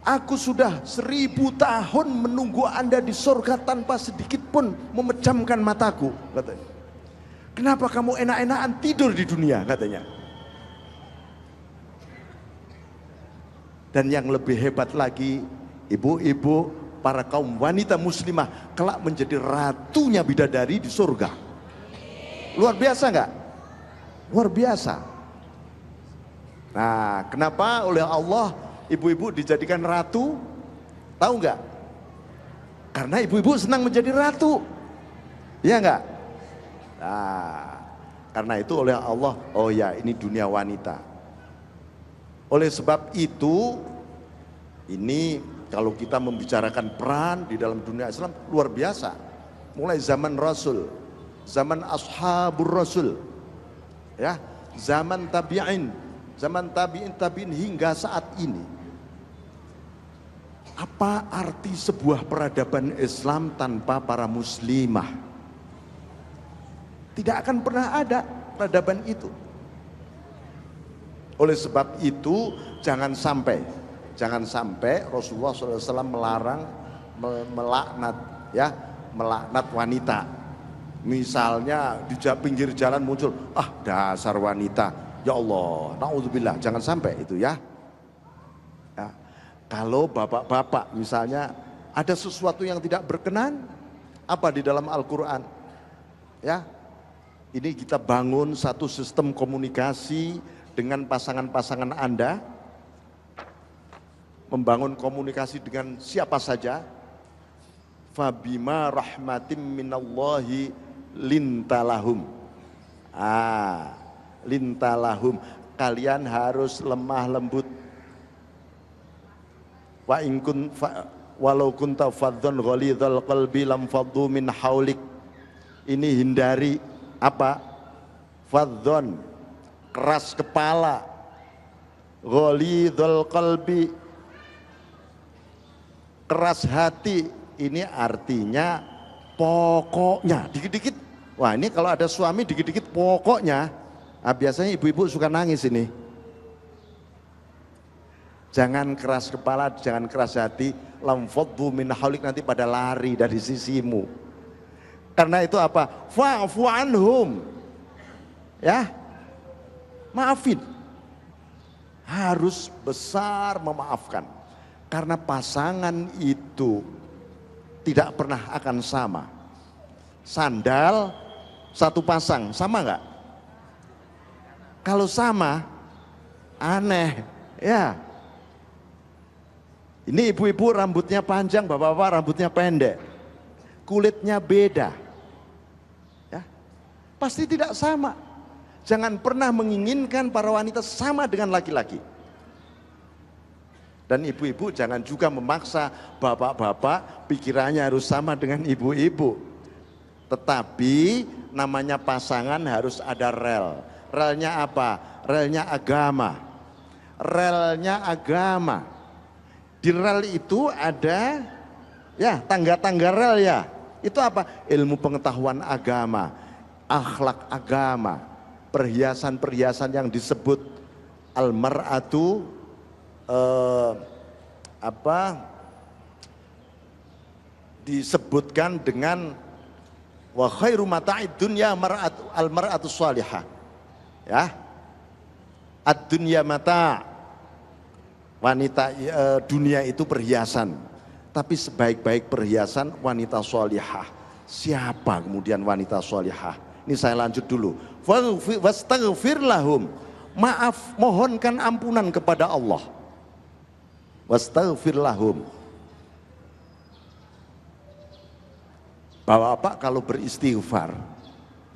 aku sudah 1000 tahun menunggu Anda di surga tanpa sedikit pun memejamkan mataku, katanya. Kenapa kamu enak-enakan tidur di dunia, katanya. Dan yang lebih hebat lagi, ibu-ibu, para kaum wanita muslimah kelak menjadi ratunya bidadari di surga. Luar biasa nggak? Luar biasa. Nah, kenapa oleh Allah ibu-ibu dijadikan ratu? Tahu nggak? Karena ibu-ibu senang menjadi ratu. Iya nggak? Nah, karena itu oleh Allah, oh ya, ini dunia wanita. Oleh sebab itu, ini kalau kita membicarakan peran di dalam dunia Islam luar biasa. Mulai zaman Rasul, zaman Ashabur Rasul, ya, zaman tabi'in, zaman tabi'in hingga saat ini. Apa arti sebuah peradaban Islam tanpa para muslimah? Tidak akan pernah ada peradaban itu. Oleh sebab itu jangan sampai Rasulullah SAW melarang melaknat, ya, melaknat wanita. Misalnya di pinggir jalan muncul, ah dasar wanita, ya Allah, naudzubillah, jangan sampai itu, ya. Ya. Kalau bapak-bapak misalnya ada sesuatu yang tidak berkenan, apa di dalam Al-Quran, ya, ini kita bangun satu sistem komunikasi dengan pasangan-pasangan Anda, membangun komunikasi dengan siapa saja. Fabima rahmatim minallahi lintalahum. Lintalahum, kalian harus lemah lembut. Wa in kun walau kunta faddzan ghalidhal qalbi lam faddu min haulik. Ini hindari apa? Faddzan, keras kepala, ghalidhal qalbi, keras hati. Ini artinya pokoknya, dikit-dikit. Wah, ini kalau ada suami dikit-dikit pokoknya, biasanya ibu-ibu suka nangis ini. Jangan keras kepala, jangan keras hati. Lam faddu min haulik, nanti pada lari dari sisimu. Karena itu apa? Fa'fu anhum, ya, maafin. Harus besar memaafkan. Karena pasangan itu tidak pernah akan sama. Sandal satu pasang, sama nggak? Kalau sama, aneh, ya. Ini ibu-ibu rambutnya panjang, bapak-bapak rambutnya pendek, kulitnya beda, ya, pasti tidak sama. Jangan pernah menginginkan para wanita sama dengan laki-laki. Dan ibu-ibu jangan juga memaksa bapak-bapak pikirannya harus sama dengan ibu-ibu. Tetapi namanya pasangan harus ada rel. Relnya apa? Relnya agama. Relnya agama. Di rel itu ada, ya, tangga-tangga rel, ya. Itu apa? Ilmu pengetahuan agama, akhlak agama, perhiasan-perhiasan yang disebut al-mar'atu, disebutkan dengan wa khairu mata'id dunya al-mar'atu shalihah, ya. Ad-dunya mata', wanita, dunia itu perhiasan, tapi sebaik-baik perhiasan wanita shalihah. Siapa kemudian wanita shalihah? Ini saya lanjut dulu. Wastaghfir lahum, maaf, mohonkan ampunan kepada Allah. Wastaghfir lahum. Bapak kalau beristighfar,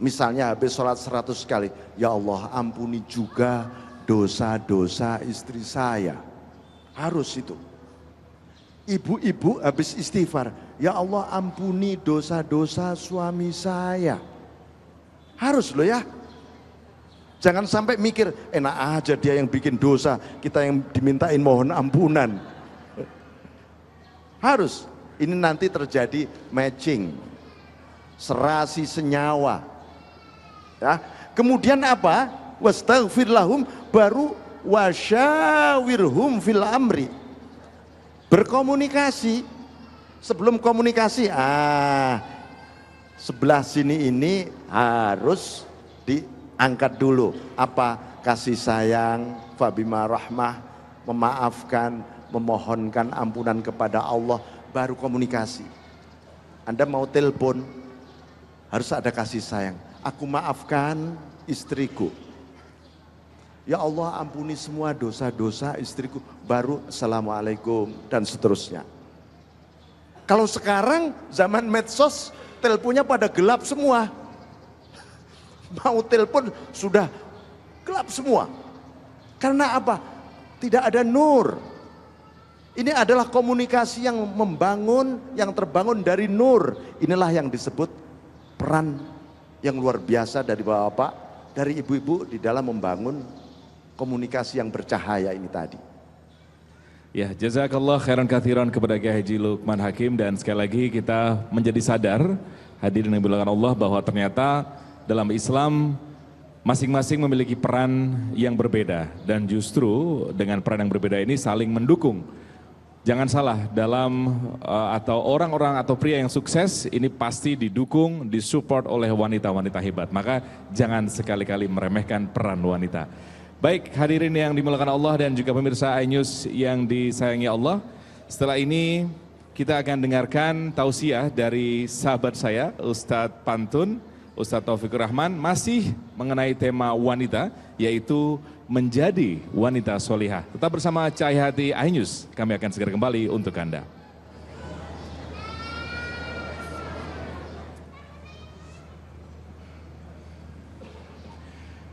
misalnya habis sholat 100 kali, ya Allah ampuni juga dosa-dosa istri saya. Harus itu. Ibu-ibu habis istighfar, ya Allah ampuni dosa-dosa suami saya. Harus loh, ya. Jangan sampai mikir enak aja dia yang bikin dosa, kita yang dimintain mohon ampunan. Harus. Ini nanti terjadi matching, serasi senyawa, ya. Kemudian apa? Wastaghfir lahum, baru wasyawirhum fil amri. Berkomunikasi. Sebelum komunikasi, sebelah sini ini harus diangkat dulu. Apa? Kasih sayang, fabima rahmah, memaafkan, memohonkan ampunan kepada Allah, baru komunikasi. Anda mau telepon, harus ada kasih sayang. Aku maafkan istriku. Ya Allah, ampuni semua dosa-dosa istriku. Baru assalamualaikum dan seterusnya. Kalau sekarang zaman medsos, teleponnya pada gelap semua. Mau telepon sudah gelap semua. Karena apa? Tidak ada nur. Ini adalah komunikasi yang membangun, yang terbangun dari nur. Inilah yang disebut peran yang luar biasa dari bapak, dari ibu-ibu di dalam membangun komunikasi yang bercahaya ini tadi. Ya, jazakallah khairan katsiran kepada Kiai Haji Lukman Hakim, dan sekali lagi kita menjadi sadar hadirin yang dimuliakan Allah bahwa ternyata dalam Islam masing-masing memiliki peran yang berbeda, dan justru dengan peran yang berbeda ini saling mendukung. Jangan salah, dalam atau orang-orang atau pria yang sukses ini pasti didukung, disupport oleh wanita-wanita hebat. Maka jangan sekali-kali meremehkan peran wanita. Baik, hadirin yang dimuliakan Allah dan juga pemirsa iNews yang disayangi Allah. Setelah ini kita akan dengarkan tausiah dari sahabat saya, Ustadz Pantun, Ustadz Taufikur Rahman, masih mengenai tema wanita, yaitu menjadi wanita solihah. Tetap bersama Cahaya Hati iNews, kami akan segera kembali untuk Anda.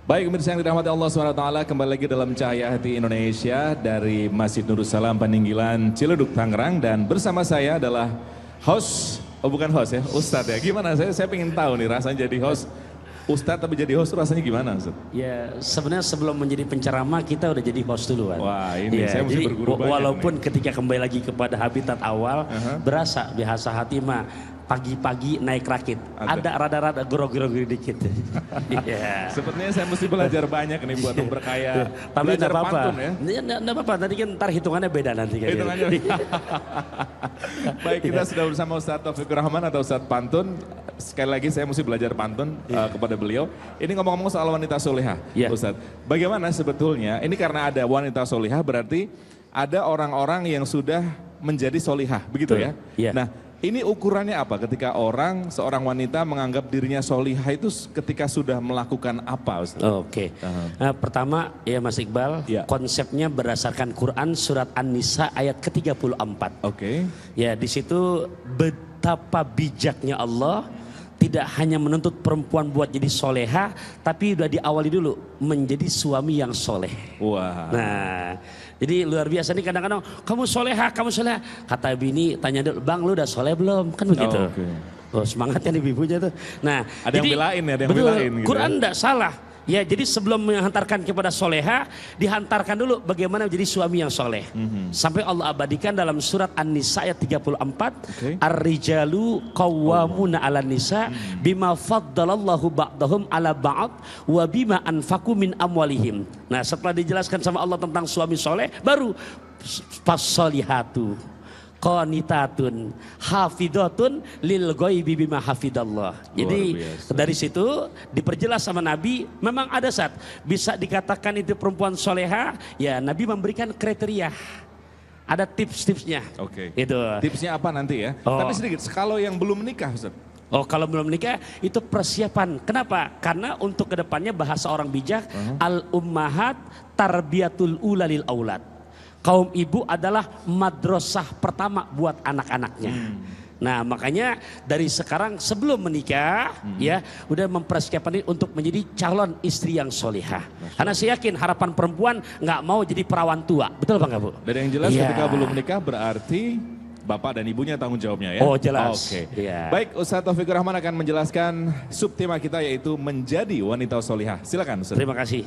Baik, pemirsa yang dirahmati Allah SWT, kembali lagi dalam Cahaya Hati Indonesia dari Masjid Nurul Salam Paninggilan Ciledug, Tangerang, dan bersama saya adalah host, bukan host ya, Ustadz ya. Gimana? Saya pengen tahu nih rasanya jadi host. Ustadz tapi jadi host rasanya gimana, Ustadz? Ya, sebenarnya sebelum menjadi penceramah kita udah jadi host duluan. Wah, ini ya, saya mesti jadi berguru banyak walaupun nih. ketika kembali lagi kepada habitat awal, berasa biasa hati mah pagi-pagi naik rakit. Ada rada-rada grogi-grogi dikit. Iya. Sepertinya saya mesti belajar banyak nih buat memperkaya. Tapi Belajar enggak apa-apa. pantun ya. Enggak apa-apa, tadi kan ntar hitungannya beda nanti kan. Hitungannya. Baik, kita sudah bersama Ustadz Taufikur Rahman atau Ustadz Pantun. Sekali lagi saya mesti belajar pantun kepada beliau. Ini ngomong-ngomong soal wanita solehah, Ustadz. Bagaimana sebetulnya, ini karena ada wanita solehah berarti ada orang-orang yang sudah menjadi solehah, begitu ya? Iya. Nah, ini ukurannya apa ketika seorang wanita menganggap dirinya solihah itu ketika sudah melakukan apa, Ustaz? Oke. Nah, pertama ya Mas Iqbal, konsepnya berdasarkan Quran surat An-Nisa ayat ke-34. Oke. Ya, di situ betapa bijaknya Allah, tidak hanya menuntut perempuan buat jadi soleha, tapi udah diawali dulu menjadi suami yang soleh. Wah. Nah, jadi luar biasa nih, kadang-kadang kamu soleha, kata bini tanya dulu, bang lu udah soleh belum, kan begitu. Oh, semangatnya nih ibunya tuh. Nah, ada yang belain ya, ada yang betul, belain gitu. Quran enggak salah. Ya, jadi sebelum menghantarkan kepada soleha, dihantarkan dulu bagaimana menjadi suami yang soleh. Sampai Allah abadikan dalam surat An-Nisa ayat 34, Ar-rijalu qawwamuna 'alan nisa bima faddalallahu ba'dahum 'ala ba'd wa bima anfaqu min amwalihim. Nah, setelah dijelaskan sama Allah tentang suami soleh, baru fasolihatu qanitatun hafidhatun lil ghaibi bima hafidallah. Jadi dari situ diperjelas sama Nabi, memang ada saat bisa dikatakan itu perempuan soleha, ya Nabi memberikan kriteria. Ada tips-tipsnya. Oke. Itu. Tipsnya apa nanti ya? Tapi sedikit, kalau yang belum menikah, Ustaz. Oh, kalau belum menikah itu persiapan. Kenapa? Karena untuk kedepannya bahasa orang bijak, al-ummahat tarbiyatul ula lil aulad. Kaum ibu adalah madrasah pertama buat anak-anaknya. Nah, makanya dari sekarang sebelum menikah ya udah mempersiapkan diri untuk menjadi calon istri yang solihah. Karena saya yakin harapan perempuan nggak mau jadi perawan tua, betul Bang Abu? Dan yang jelas ketika belum menikah berarti bapak dan ibunya tanggung jawabnya ya. Oh, jelas. Oke. Ya. Baik, Ustadz Taufikur Rahman akan menjelaskan subtema kita yaitu menjadi wanita solihah. Silakan Ustadz. Terima kasih.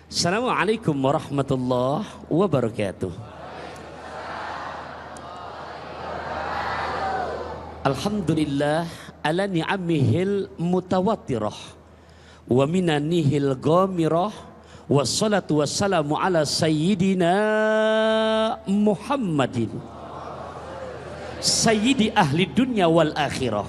Assalamualaikum warahmatullahi wabarakatuh. Alhamdulillah ala ni'amihil mutawattirah wa minanihil ghamirah wassalatu wassalamu ala sayyidina Muhammadin sayyidi ahli dunya wal akhirah.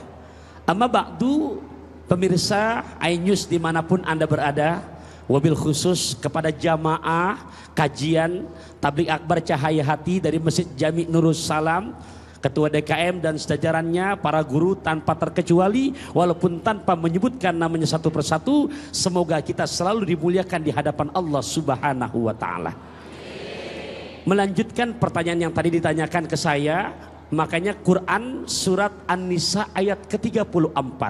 Amma ba'du, pemirsa iNews dimanapun Anda berada, wabil khusus kepada jamaah kajian Tabligh Akbar Cahaya Hati dari Masjid Jami' Nurus Salam, Ketua DKM dan sejajarannya, para guru tanpa terkecuali, walaupun tanpa menyebutkan namanya satu persatu, semoga kita selalu dimuliakan di hadapan Allah Subhanahu wa Ta'ala. Melanjutkan pertanyaan yang tadi ditanyakan ke saya, makanya Quran surat An-Nisa ayat ke-34.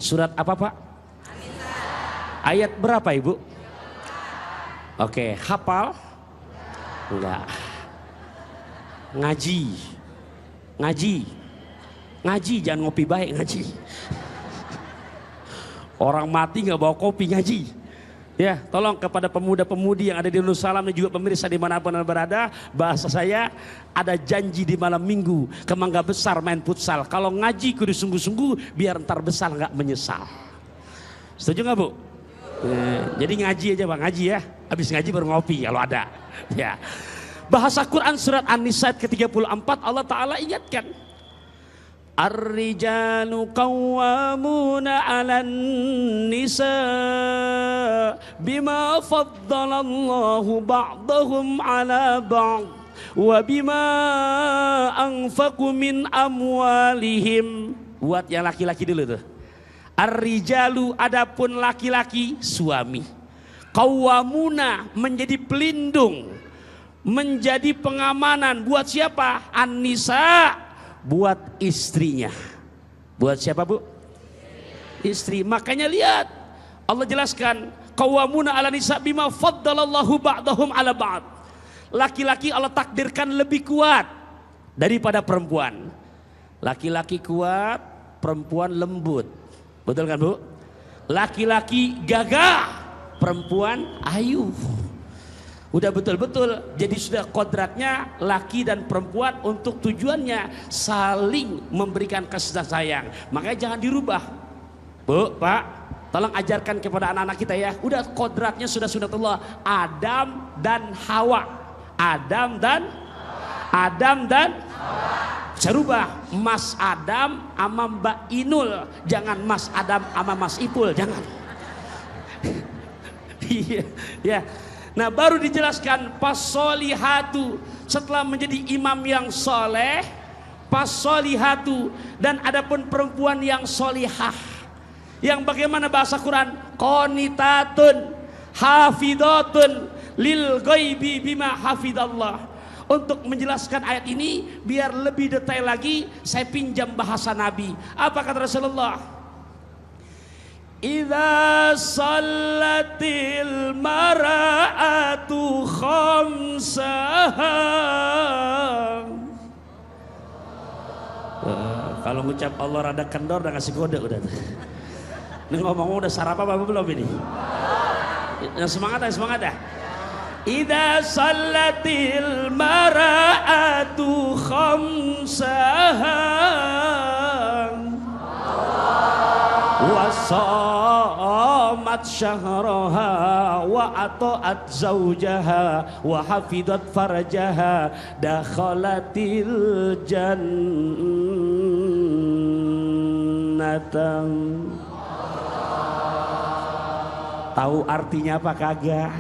Surat apa Pak? An-Nisa. Ayat berapa Ibu? Oke, hafal? Enggak. Ngaji, jangan ngopi baik, ngaji. Orang mati nggak bawa kopi, ngaji. Ya, tolong kepada pemuda-pemudi yang ada di Nursalam dan juga pemirsa dimanapun Anda berada, bahasa saya ada janji di malam minggu ke Mangga Besar main futsal. Kalau ngaji kudu sungguh-sungguh biar ntar besar nggak menyesal. Setuju nggak Bu? Jadi ngaji aja Bang, ngaji ya. Habis ngaji baru ngopi kalau ada. Ya. Bahasa Quran surat An-Nisa ke-34 Allah Ta'ala ingatkan, Ar-rijalu qawwamuna 'alan nisa bima faddalallahu ba'dahum 'ala ba'd wa bima anfaqu min amwalihim. Buat yang laki-laki dulu tuh. Ar-rijalu, adapun laki-laki, suami. Qawwamuna, menjadi pelindung, menjadi pengamanan buat siapa? An-nisa, buat istrinya. Buat siapa Bu? Istri. Makanya lihat Allah jelaskan, qawwamuna 'ala nisa bima faddalallahu ba'dahum 'ala ba'd. Laki-laki Allah takdirkan lebih kuat daripada perempuan. Laki-laki kuat, perempuan lembut. Betul kan Bu? Laki-laki gagah, perempuan ayu. Udah betul-betul, jadi sudah kodratnya laki dan perempuan untuk tujuannya saling memberikan kasih sayang. Makanya jangan dirubah. Bu, Pak, tolong ajarkan kepada anak-anak kita ya. Udah kodratnya sudah sunatullah, Adam dan Hawa. Adam dan Hawa. Saya rubah, Mas Adam sama Mbak Inul. Jangan Mas Adam sama Mas Ipul, jangan. Iya, ya. Nah baru dijelaskan pasolihatu, setelah menjadi imam yang soleh, pasolihatu, dan adapun perempuan yang solihah, yang bagaimana bahasa Quran, qonitatun hafidhatun lil ghaibi bima hafidallah. Untuk menjelaskan ayat ini biar lebih detail lagi, saya pinjam bahasa Nabi. Apa kata Rasulullah? Idza sallatil mar'atu khamsaha. Kalau ngucap Allah rada kendor udah ngasih kode udah. Ini ngomong udah sarapan apa belum ini? Semangat dah. Idza sallatil mar'atu khamsaha wa shamat syahraha wa ata'at zawjaha wa hafidat farjaha dakhalatil jannatan. Tahu artinya apa kagak?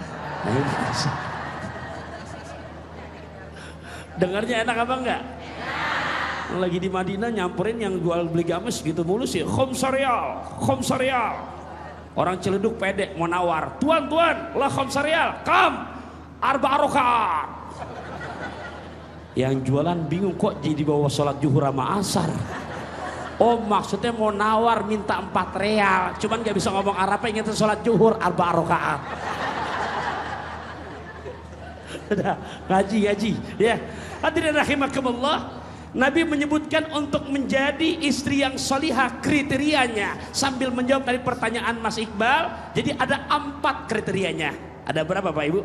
Dengarnya enak apa enggak? Lagi di Madinah nyamperin yang jual beli gamis gitu mulu sih. Khomsarial. Orang Ciledug pede mau nawar. Tuan, lah khomsarial. Kam, arba rakaat. Yang jualan bingung kok jadi bawa sholat zuhur sama asar. Oh maksudnya mau nawar minta 4 real. Cuman gak bisa ngomong Arab, ingetin sholat zuhur arba rakaat. Ngaji ya. Hadirin rahimakumullah, Nabi menyebutkan untuk menjadi istri yang solihah kriterianya, sambil menjawab tadi pertanyaan Mas Iqbal. Jadi ada 4 kriterianya. Ada berapa Pak Ibu?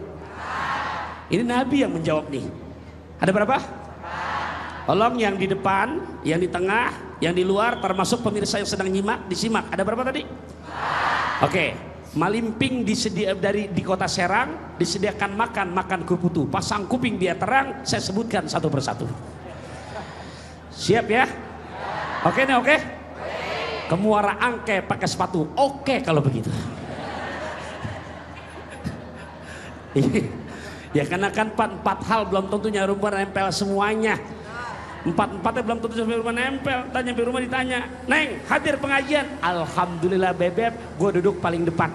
Ini Nabi yang menjawab nih. Ada berapa? Tolong yang di depan, yang di tengah, yang di luar, termasuk pemirsa yang sedang nyimak, disimak. Ada berapa tadi? Oke. Malimping di kota Serang disediakan makan kuputu. Pasang kuping biar terang, saya sebutkan satu persatu. Siap ya? Oke nih, oke? Ke Muara Angke pakai sepatu. Oke kalau begitu. Ya karena kan empat hal belum tentu nyampe rumah nempel semuanya. Empatnya belum tentu sampai rumah nempel. Tanya sampai rumah ditanya, Neng hadir pengajian? Alhamdulillah bebek, gue duduk paling depan.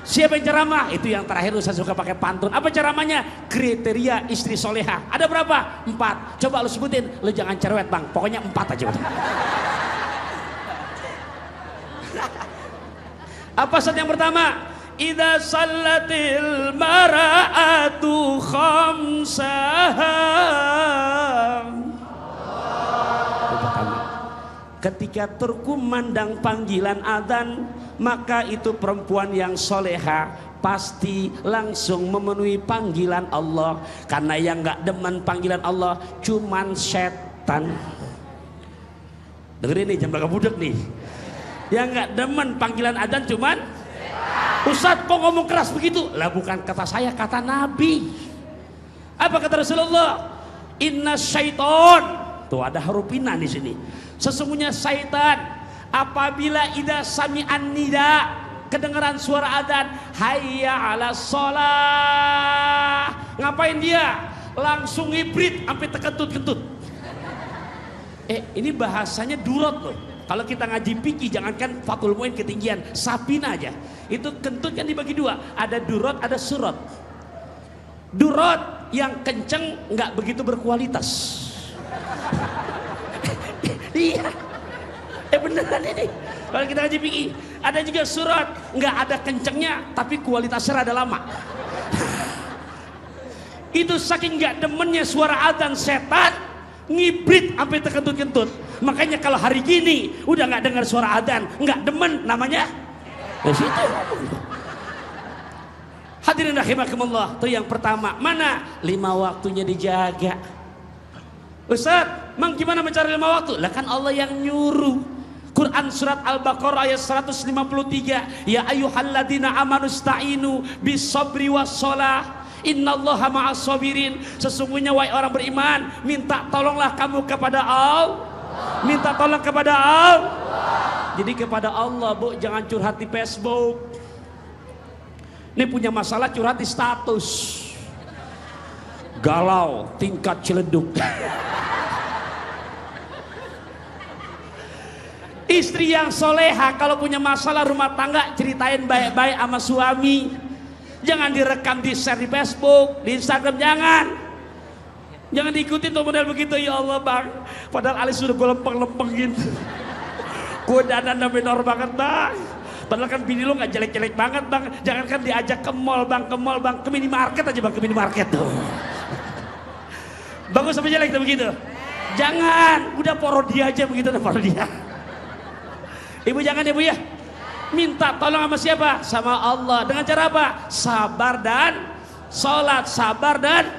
Siapa yang ceramah? Itu yang terakhir saya suka pakai pantun. Apa ceramahnya? Kriteria istri soleha. Ada berapa? 4. Coba lu sebutin. Lu jangan cerewet bang. Pokoknya 4 aja. Apa saat yang pertama? Idza sallatil mara'atu khamsaha. Ketika terkumandang panggilan adzan, maka itu perempuan yang soleha pasti langsung memenuhi panggilan Allah. Karena yang gak demen panggilan Allah cuman setan. Dengerin nih, jangan bakal budek nih. Yang gak demen panggilan adzan cuman Ustadz kok ngomong keras begitu? Lah bukan kata saya, kata Nabi. Apa kata Rasulullah? Inna syaiton. Tuh ada huruf inna di sini. Sesungguhnya syaitan apabila idza sami'an nida, kedengaran suara adzan, hayya 'alas shalah. Ngapain dia? Langsung hibrid sampai terkentut-kentut. Ini bahasanya durot loh. Kalau kita ngaji fikih jangankan Fathul Muin ketinggian, sapina aja. Itu kentut kan dibagi 2, ada durot, ada surot. Durot yang kenceng nggak begitu berkualitas. Iya, beneran ini. Kalau kita ngaji fikih, ada juga surat nggak ada kencengnya, tapi kualitasnya rada lama. Itu saking nggak demennya suara adzan, setan ngibrit sampai terkentut-kentut. Makanya kalau hari gini udah nggak dengar suara adzan, nggak demen namanya. Di situ. Hadirin rahimakumullah, itu yang pertama. Mana 5 waktunya dijaga? Ustaz, mang gimana mencari 5 waktu? Lah kan Allah yang nyuruh. Quran surat Al-Baqarah ayat 153, ya ayyuhalladzina amanu sta'inu bis-sabri was-shalah. Innallaha ma'as sabirin. Sesungguhnya wahai orang beriman, minta tolonglah kamu kepada Allah. Minta tolong kepada Allah. Jadi kepada Allah, Bu, jangan curhat di Facebook. Ini punya masalah curhat di status. Galau tingkat Ciledug. Istri yang soleha kalau punya masalah rumah tangga ceritain baik-baik sama suami. Jangan direkam di share di Facebook, di Instagram, jangan diikutin tuh model begitu. Ya Allah bang, padahal alis sudah gue lempeng-lempengin, gue dandan menor banget bang. Padahal kan bini lo gak jelek-jelek banget bang. Jangan kan diajak ke mall bang, ke minimarket aja bang, ke minimarket tuh. Bagus apa jelek tuh begitu? Jangan, udah parodi aja begitu, udah parodi. Ibu jangan ya bu ya. Minta tolong sama siapa? Sama Allah. Dengan cara apa? Sabar dan sholat. Sabar dan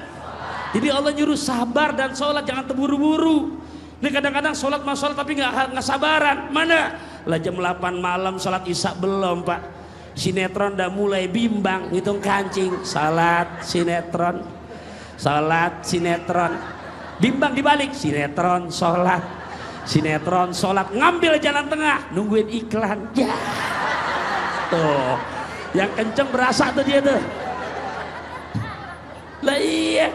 jadi Allah nyuruh sabar dan sholat, jangan terburu-buru. Ini kadang-kadang sholat tapi nggak sabaran. Mana? Lah jam 8 malam sholat isya belum pak. Sinetron udah mulai bimbang, ngitung kancing. Salat sinetron, sholat sinetron, bimbang dibalik. Sinetron sholat, sinetron sholat, ngambil jalan tengah, nungguin iklan. Ya. Tuh, yang kenceng berasa tuh dia tuh. Lah iya,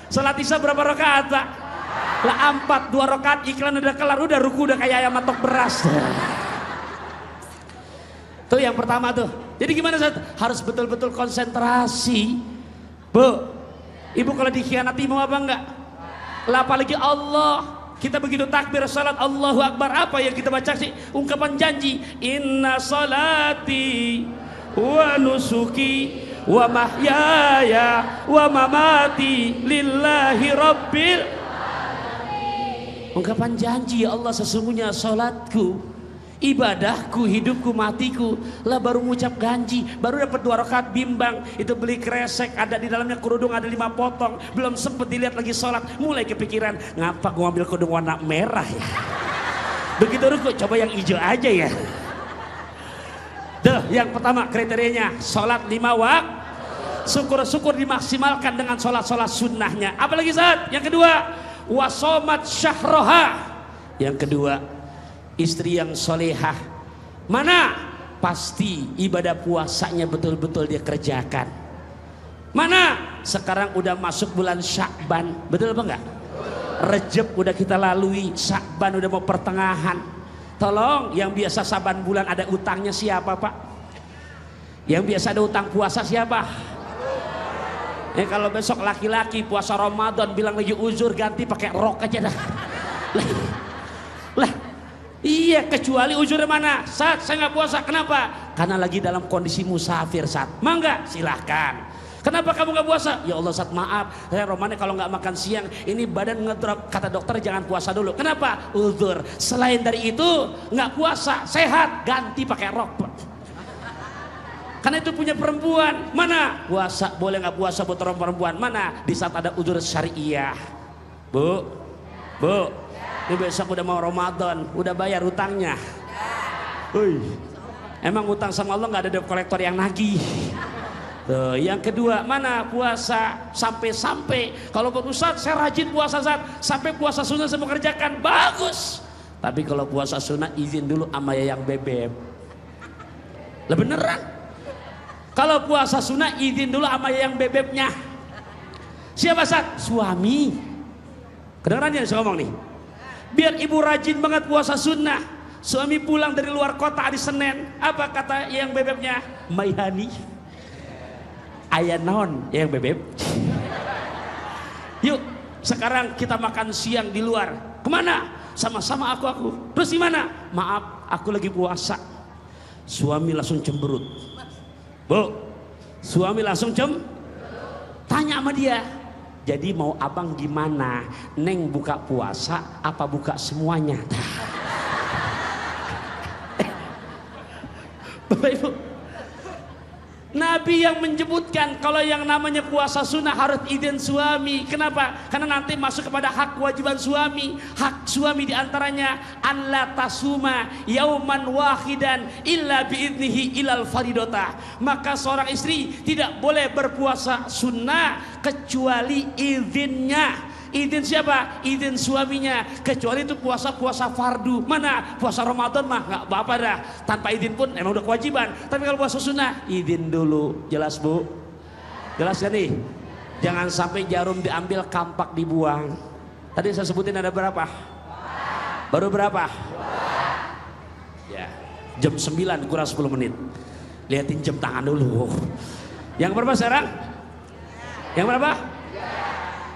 sholat isya berapa rakaat pak? Lah 4, 2 rakaat, iklan udah kelar, udah ruku udah kayak ayam matok beras. Tuh yang pertama tuh. Jadi gimana Ustaz? Harus betul-betul konsentrasi. Bu, ibu kalau dikhianati mau apa enggak? Lah apalagi Allah. Kita begitu takbir salat Allahu Akbar, apa yang kita baca sih? Ungkapan janji, inna salati wa nusuki wa mahyaya wa mamati lillahi rabbil alamin. Ungkapan janji ya Allah, sesungguhnya salatku, ibadahku, hidupku, matiku. Lah baru mengucap janji, baru dapat 2 rakaat bimbang. Itu beli kresek, ada di dalamnya kerudung, ada 5 potong. Belum sempet dilihat lagi sholat, mulai kepikiran, ngapa gua ambil kerudung warna merah ya? Begitu ruku, coba yang hijau aja ya. Duh, yang pertama kriterianya sholat 5 waktu. Syukur-syukur dimaksimalkan dengan sholat-sholat sunnahnya. Apalagi saat yang kedua, wasomat syahroha. Yang kedua, istri yang solehah. Mana? Pasti ibadah puasanya betul-betul dia kerjakan. Mana? Sekarang udah masuk bulan Sya'ban, betul apa enggak? Rejab udah kita lalui, Sya'ban udah mau pertengahan. Tolong yang biasa saban bulan ada utangnya siapa Pak? Yang biasa ada utang puasa siapa? Kalau besok laki-laki puasa Ramadan bilang lagi uzur, ganti pakai rok aja dah. Lah, iya, kecuali uzurnya mana? Saat saya nggak puasa, kenapa? Karena lagi dalam kondisi musafir saat. Mangga, silahkan. Kenapa kamu nggak puasa? Ya Allah saat maaf, saya Romane kalau nggak makan siang ini badan ngedrop. Kata dokter jangan puasa dulu. Kenapa? Uzur. Selain dari itu nggak puasa, sehat, ganti pakai rok. Karena itu punya perempuan. Mana? Puasa boleh nggak puasa buat orang perempuan? Mana? Di saat ada uzur syariah. Bu, ini besok udah mau Ramadan, udah bayar utangnya. Emang utang sama Allah nggak ada debt collector yang nagih. Tuh, yang kedua, mana puasa sampai kalau Ustaz saya rajin puasa sampai puasa sunnah saya mau kerjakan, bagus. Tapi kalau puasa sunnah izin dulu sama yang bebek. Lah beneran. Kalau puasa sunnah izin dulu sama yang bebeknya. Siapa Ustaz? Suami. Kedengeran yang saya ngomong nih. Biar ibu rajin banget puasa sunnah. Suami pulang dari luar kota hari Senin, apa kata yang bebeknya? Maihani. Ayah naon yang bebek. Yuk sekarang kita makan siang di luar. Kemana? Sama-sama aku. Terus di mana? Maaf, aku lagi puasa. Suami langsung cemberut. Bu, suami langsung tanya sama dia. Jadi mau abang gimana? Neng buka puasa apa buka semuanya? Bapak Ibu, Nabi yang menyebutkan kalau yang namanya puasa sunnah harus izin suami. Kenapa? Karena nanti masuk kepada hak kewajiban suami. Hak suami diantaranya an la tasuma yauman wahidan illa biidnihi ilal faridota. Maka seorang istri tidak boleh berpuasa sunnah kecuali izinnya. Izin siapa? Izin suaminya. Kecuali itu puasa fardu. Mana? Puasa Ramadan mah nggak apa-apa dah. Tanpa izin pun emang udah kewajiban. Tapi kalau puasa sunnah, izin dulu. Jelas Bu? Jelas kan nih? Jangan sampai jarum diambil, kampak dibuang. Tadi saya sebutin ada berapa? Baru berapa? Ya, jam 9 kurang 10 menit. Lihatin jam tangan dulu. Yang berapa sekarang? Yang berapa?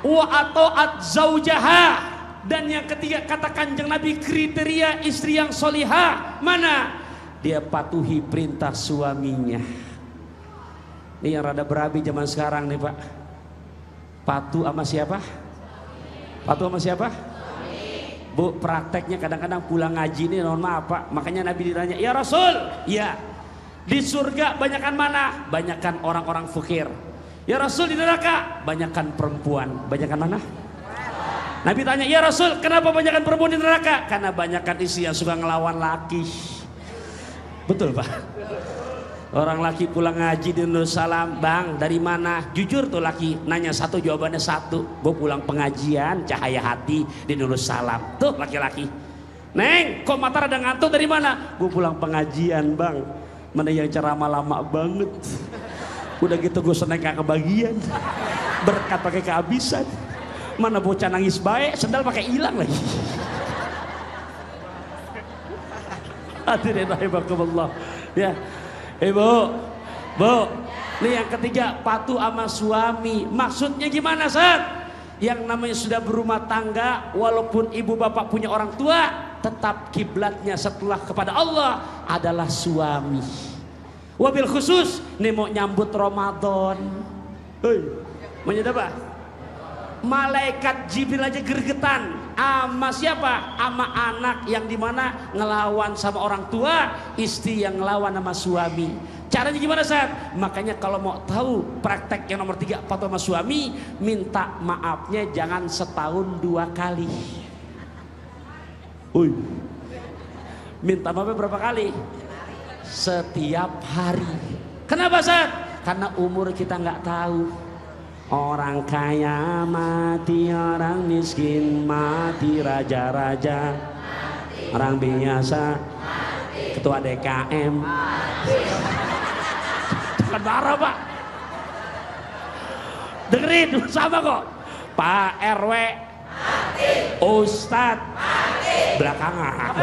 Wa ato'at zaujaha. Dan yang ketiga kata Kanjeng Nabi kriteria istri yang solihah. Mana? Dia patuhi perintah suaminya. Ini yang rada berabi zaman sekarang nih Pak. Patuh sama siapa? Patuh sama siapa? Bu, prakteknya kadang-kadang pulang ngaji ini mohon maaf Pak. Makanya Nabi ditanya, ya Rasul, ya di surga banyakan mana? Banyakan orang-orang fakir. Ya Rasul di neraka banyakan perempuan. Banyakan mana? Nabi tanya, ya Rasul kenapa banyakan perempuan di neraka? Karena banyakan istri yang suka ngelawan laki. Betul Pak? Orang laki pulang ngaji di Nursalam, bang dari mana? Jujur tuh laki nanya satu jawabannya satu. Gue pulang pengajian Cahaya Hati di Nursalam. Tuh laki-laki. Neng kok mata rada ngantuk dari mana? Gue pulang pengajian bang. Mana yang ceramah lama banget. Udah gitu gue seneng gak kebagian. Berkat pakai kehabisan. Mana bocah nangis baik, sendal pakai hilang lagi. Hadirin rahimakumullah. Ya, Bu, nih yang ketiga patuh sama suami. Maksudnya gimana Sat? Yang namanya sudah berumah tangga, walaupun ibu bapak punya orang tua, tetap kiblatnya setelah kepada Allah adalah suami. Wabil khusus nih mau nyambut Ramadan. Mau nyambut apa? Malaikat Jibril aja gergetan. Ama siapa? Ama anak yang dimana ngelawan sama orang tua, istri yang ngelawan sama suami. Caranya gimana Sat? Makanya kalau mau tahu praktek yang nomor 3 patuh sama suami, minta maafnya jangan setahun 2 kali. Minta maafnya berapa kali? setiap hari. Kenapa Ustaz? Karena umur kita nggak tahu. Orang kaya mati, orang miskin mati, raja-raja, orang biasa, ketua DKM, jangan marah Pak, dengerin sama kok, Pak RW, Ustadz, belakangan.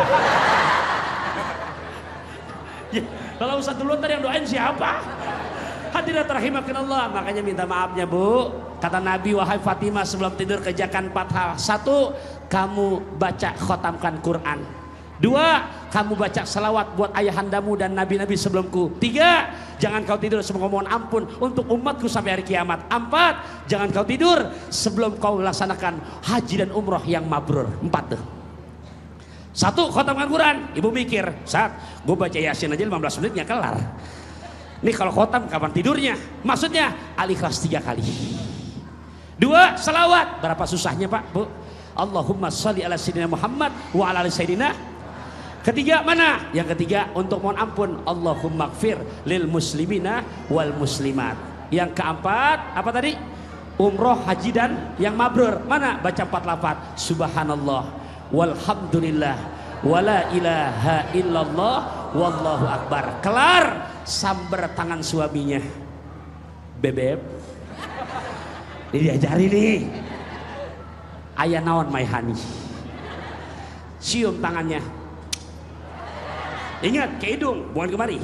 Ya, kalau Ustadz duluan tadi yang doain siapa? Hadirat rahimakumullah. Makanya minta maafnya Bu. Kata Nabi, wahai Fatimah, sebelum tidur kerjakan 4 hal. 1, kamu baca khotamkan Quran. 2, kamu baca salawat buat ayahandamu dan nabi-nabi sebelumku. 3, jangan kau tidur sebelum mohon ampun untuk umatku sampai hari kiamat. 4, jangan kau tidur sebelum kau laksanakan haji dan umroh yang mabrur. 4 tuh. 1, khotamkan Quran. Ibu mikir, saat gue baca Yasin aja 15 menit nggak kelar. Nih kalau khotam kapan tidurnya? Maksudnya Al-Ikhlas 3 kali. 2, salawat. Berapa susahnya Pak Bu? Allahumma sholli ala sayyidina Muhammad wa ala ali sayyidina. Ketiga mana? Yang ketiga untuk mohon ampun, Allahumma gfir lil muslimina wal muslimat. Yang keempat apa tadi? Umroh, haji dan yang mabrur. Mana? Baca 4 lafaz. Subhanallah walhamdulillah wala ilaha illallah wallahu akbar. Kelar, sambar tangan suaminya. Bebeb, ini diajari nih. Ayah naon my honey. Cium tangannya. Ingat ke hidung, bukan kemari.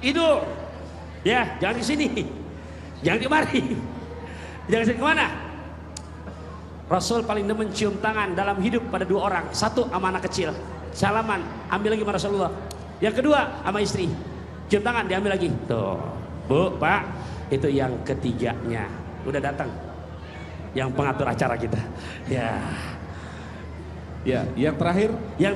Hidung. Ya, jangan ke sini. Jangan kemari. Jangan ke kemana? Rasul paling demen cium tangan dalam hidup pada 2 orang. 1 sama anak kecil, salaman, ambil lagi sama Rasulullah. Yang kedua sama istri, cium tangan, diambil lagi. Tuh, Bu, Pak, itu yang ketiganya. Udah datang yang pengatur acara kita. Ya. Ya, yang terakhir yang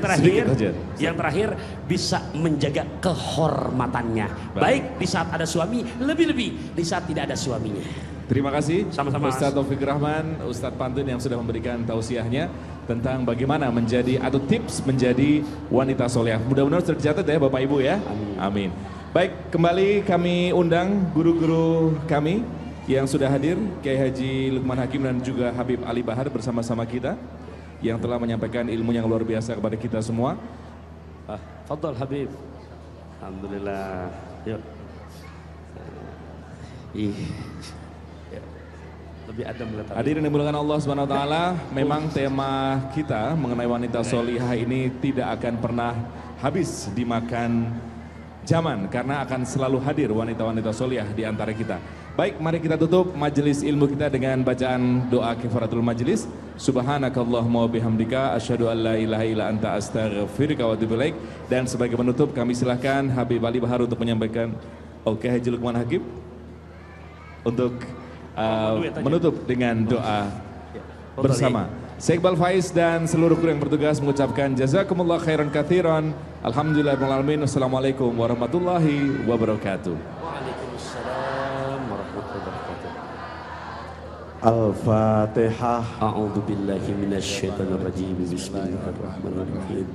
terakhir bisa menjaga kehormatannya. Baik di saat ada suami, lebih-lebih di saat tidak ada suaminya. Terima kasih sama-sama Ustadz Taufik Rahman, Ustadz Pantun yang sudah memberikan tausiahnya tentang bagaimana menjadi atau tips menjadi wanita soleh. Mudah-mudahan sudah dicatat ya Bapak Ibu ya. Amin. Baik, kembali kami undang guru-guru kami yang sudah hadir, Kiai Haji Lukman Hakim dan juga Habib Ali Bahar bersama-sama kita yang telah menyampaikan ilmu yang luar biasa kepada kita semua. Fadhal Habib. Alhamdulillah. Yuk. Lebih adem kata. Hadirin yang dimuliakan Allah Subhanahu wa taala, memang tema kita mengenai wanita solihah ini tidak akan pernah habis dimakan zaman karena akan selalu hadir wanita-wanita solihah di antara kita. Baik, mari kita tutup majelis ilmu kita dengan bacaan doa kifaratul majelis. Subhanakallahumma wa bihamdika asyhadu an la ilaha illa anta astaghfiruka wa atubu ilaik. Dan sebagai penutup kami silahkan Habib Ali Bahar untuk menyampaikan. Oke, Haji Lukman Hakim untuk menutup dengan doa bersama. Saya Iqbal Faiz dan seluruh kru yang bertugas mengucapkan jazakumullah khairan katsiran. Alhamdulillahirabbil alamin. Wassalamualaikum warahmatullahi wabarakatuh. Waalaikumsalam warahmatullahi wabarakatuh. Al-Fatihah. A'udzu billahi minasyaitonir rajim. Bismillahirrahmanirrahim.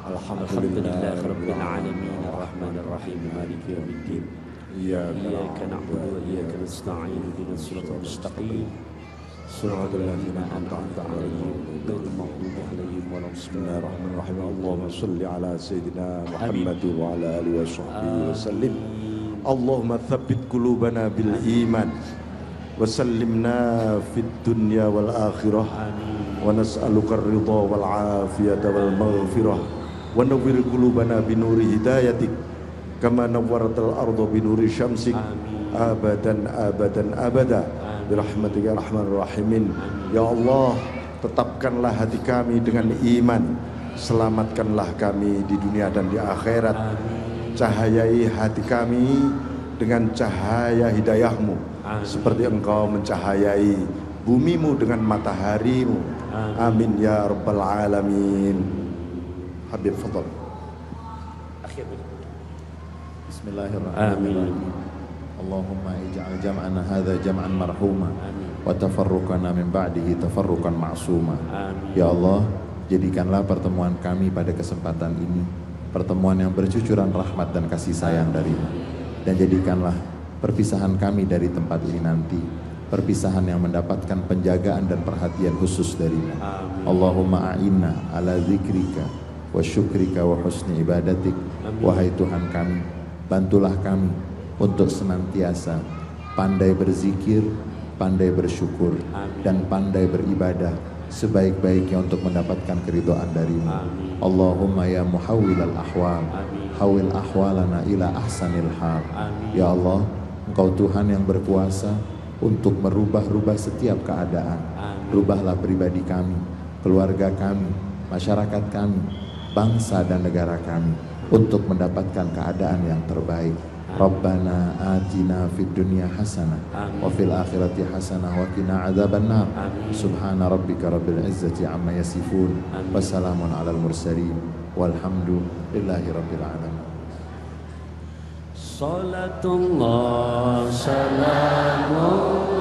Alhamdulillahirabbil alamin arrahmanir rahim maliki yaumiddin. Iyyaka na'budu wa iyyaka nasta'in ihdinas siratal mustaqim. Shiratal ladzina an'amta 'alaihim ghairil maghdubi 'alaihim waladdallin. Bismillahirrahmanirrahim. Allahumma shalli ala sayyidina Muhammad wa ala alihi wa sahbihi wa sallim. Allahumma tsabbit qulubana bil iman wa sallimna fid dunya wal akhirah. Wa nas'aluka ar-ridha wal 'afiyata wal maghfirah. Wa nawwir qulubana bi nuri hidayatik kama nawwaratal arda bi nuri syamsik abadan abadan abada birahmatika ya arhamar rahimin. Ya Allah, tetapkanlah hati kami dengan iman, selamatkanlah kami di dunia dan di akhirat. Cahayai hati kami dengan cahaya hidayahmu, seperti engkau mencahayai bumimu dengan mataharimu. Amin ya rabbal alamin. Habib fadhal. Bismillahirrahmanirrahim. Allahumma ij'al jam'ana hadza jam'an marhuma wa tafarruqana min ba'dihi tafarruqan ma'suma. Ya Allah, jadikanlah pertemuan kami pada kesempatan ini pertemuan yang bercucuran rahmat dan kasih sayang darimu. Dan jadikanlah perpisahan kami dari tempat ini nanti perpisahan yang mendapatkan penjagaan dan perhatian khusus darimu. Allahumma a'inna ala zikrika wa syukrika wa husni ibadatik. Wahai Tuhan kami, bantulah kami untuk senantiasa pandai berzikir, pandai bersyukur, dan pandai beribadah sebaik-baiknya untuk mendapatkan keridhaan darimu. Allahumma ya muhawwilal ahwal, hawil ahwalana ila ahsanil hal. Ya Allah, Engkau Tuhan yang berkuasa untuk merubah-rubah setiap keadaan. Rubahlah pribadi kami, keluarga kami, masyarakat kami, bangsa dan negara kami untuk mendapatkan keadaan yang terbaik. Rabbana atina fid dunya hasanah wa fil akhirati hasanah wa qina adzabannar. Subhana rabbika rabbil izzati amma yasifun. Wassalamun alal mursalin walhamdulillahi rabbil alamin. Salatullah salamullah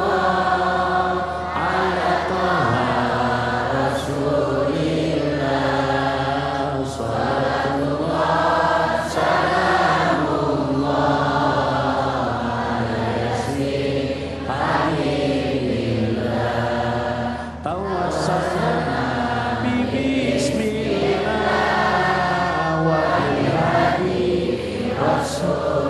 ala taha rasulillah. Salatullah salamullah ala yasin habibillah. Tawassalna bi bismillah wa bihabi rasul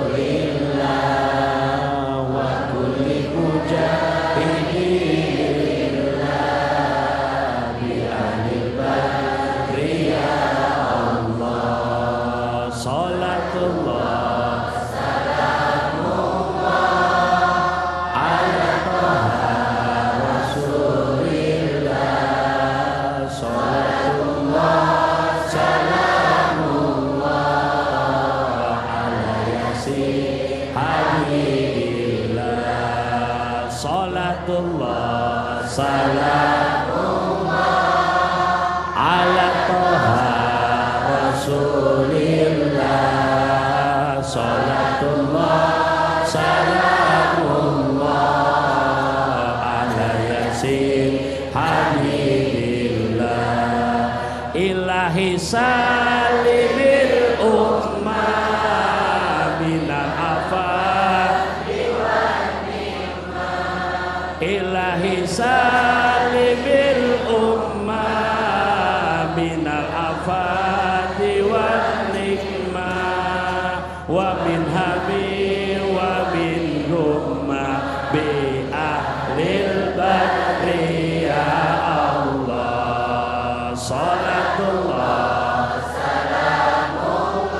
Salatullah salamullah ala taha rasulillah. Salatullah salamullah ala yasin habibillah. Ilahi salimil ummah minal afat. Ilahi salimil ummah minal afati wan nikmah wa min habi wa min rumma bi ahlil badri ya Allah. Salatullah salamullah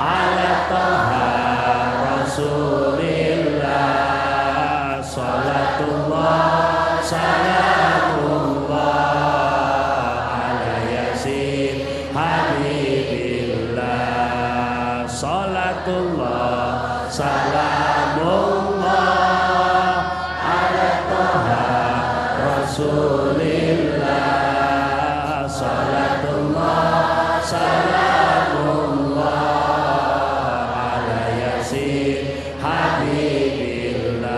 ala taha rasulillah. Salatullah salamullah ala yasin habibillah. Salatullah salamullah ala taha rasulillah. Salatullah salamullah ala yasin habibillah.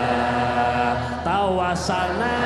Tawassalna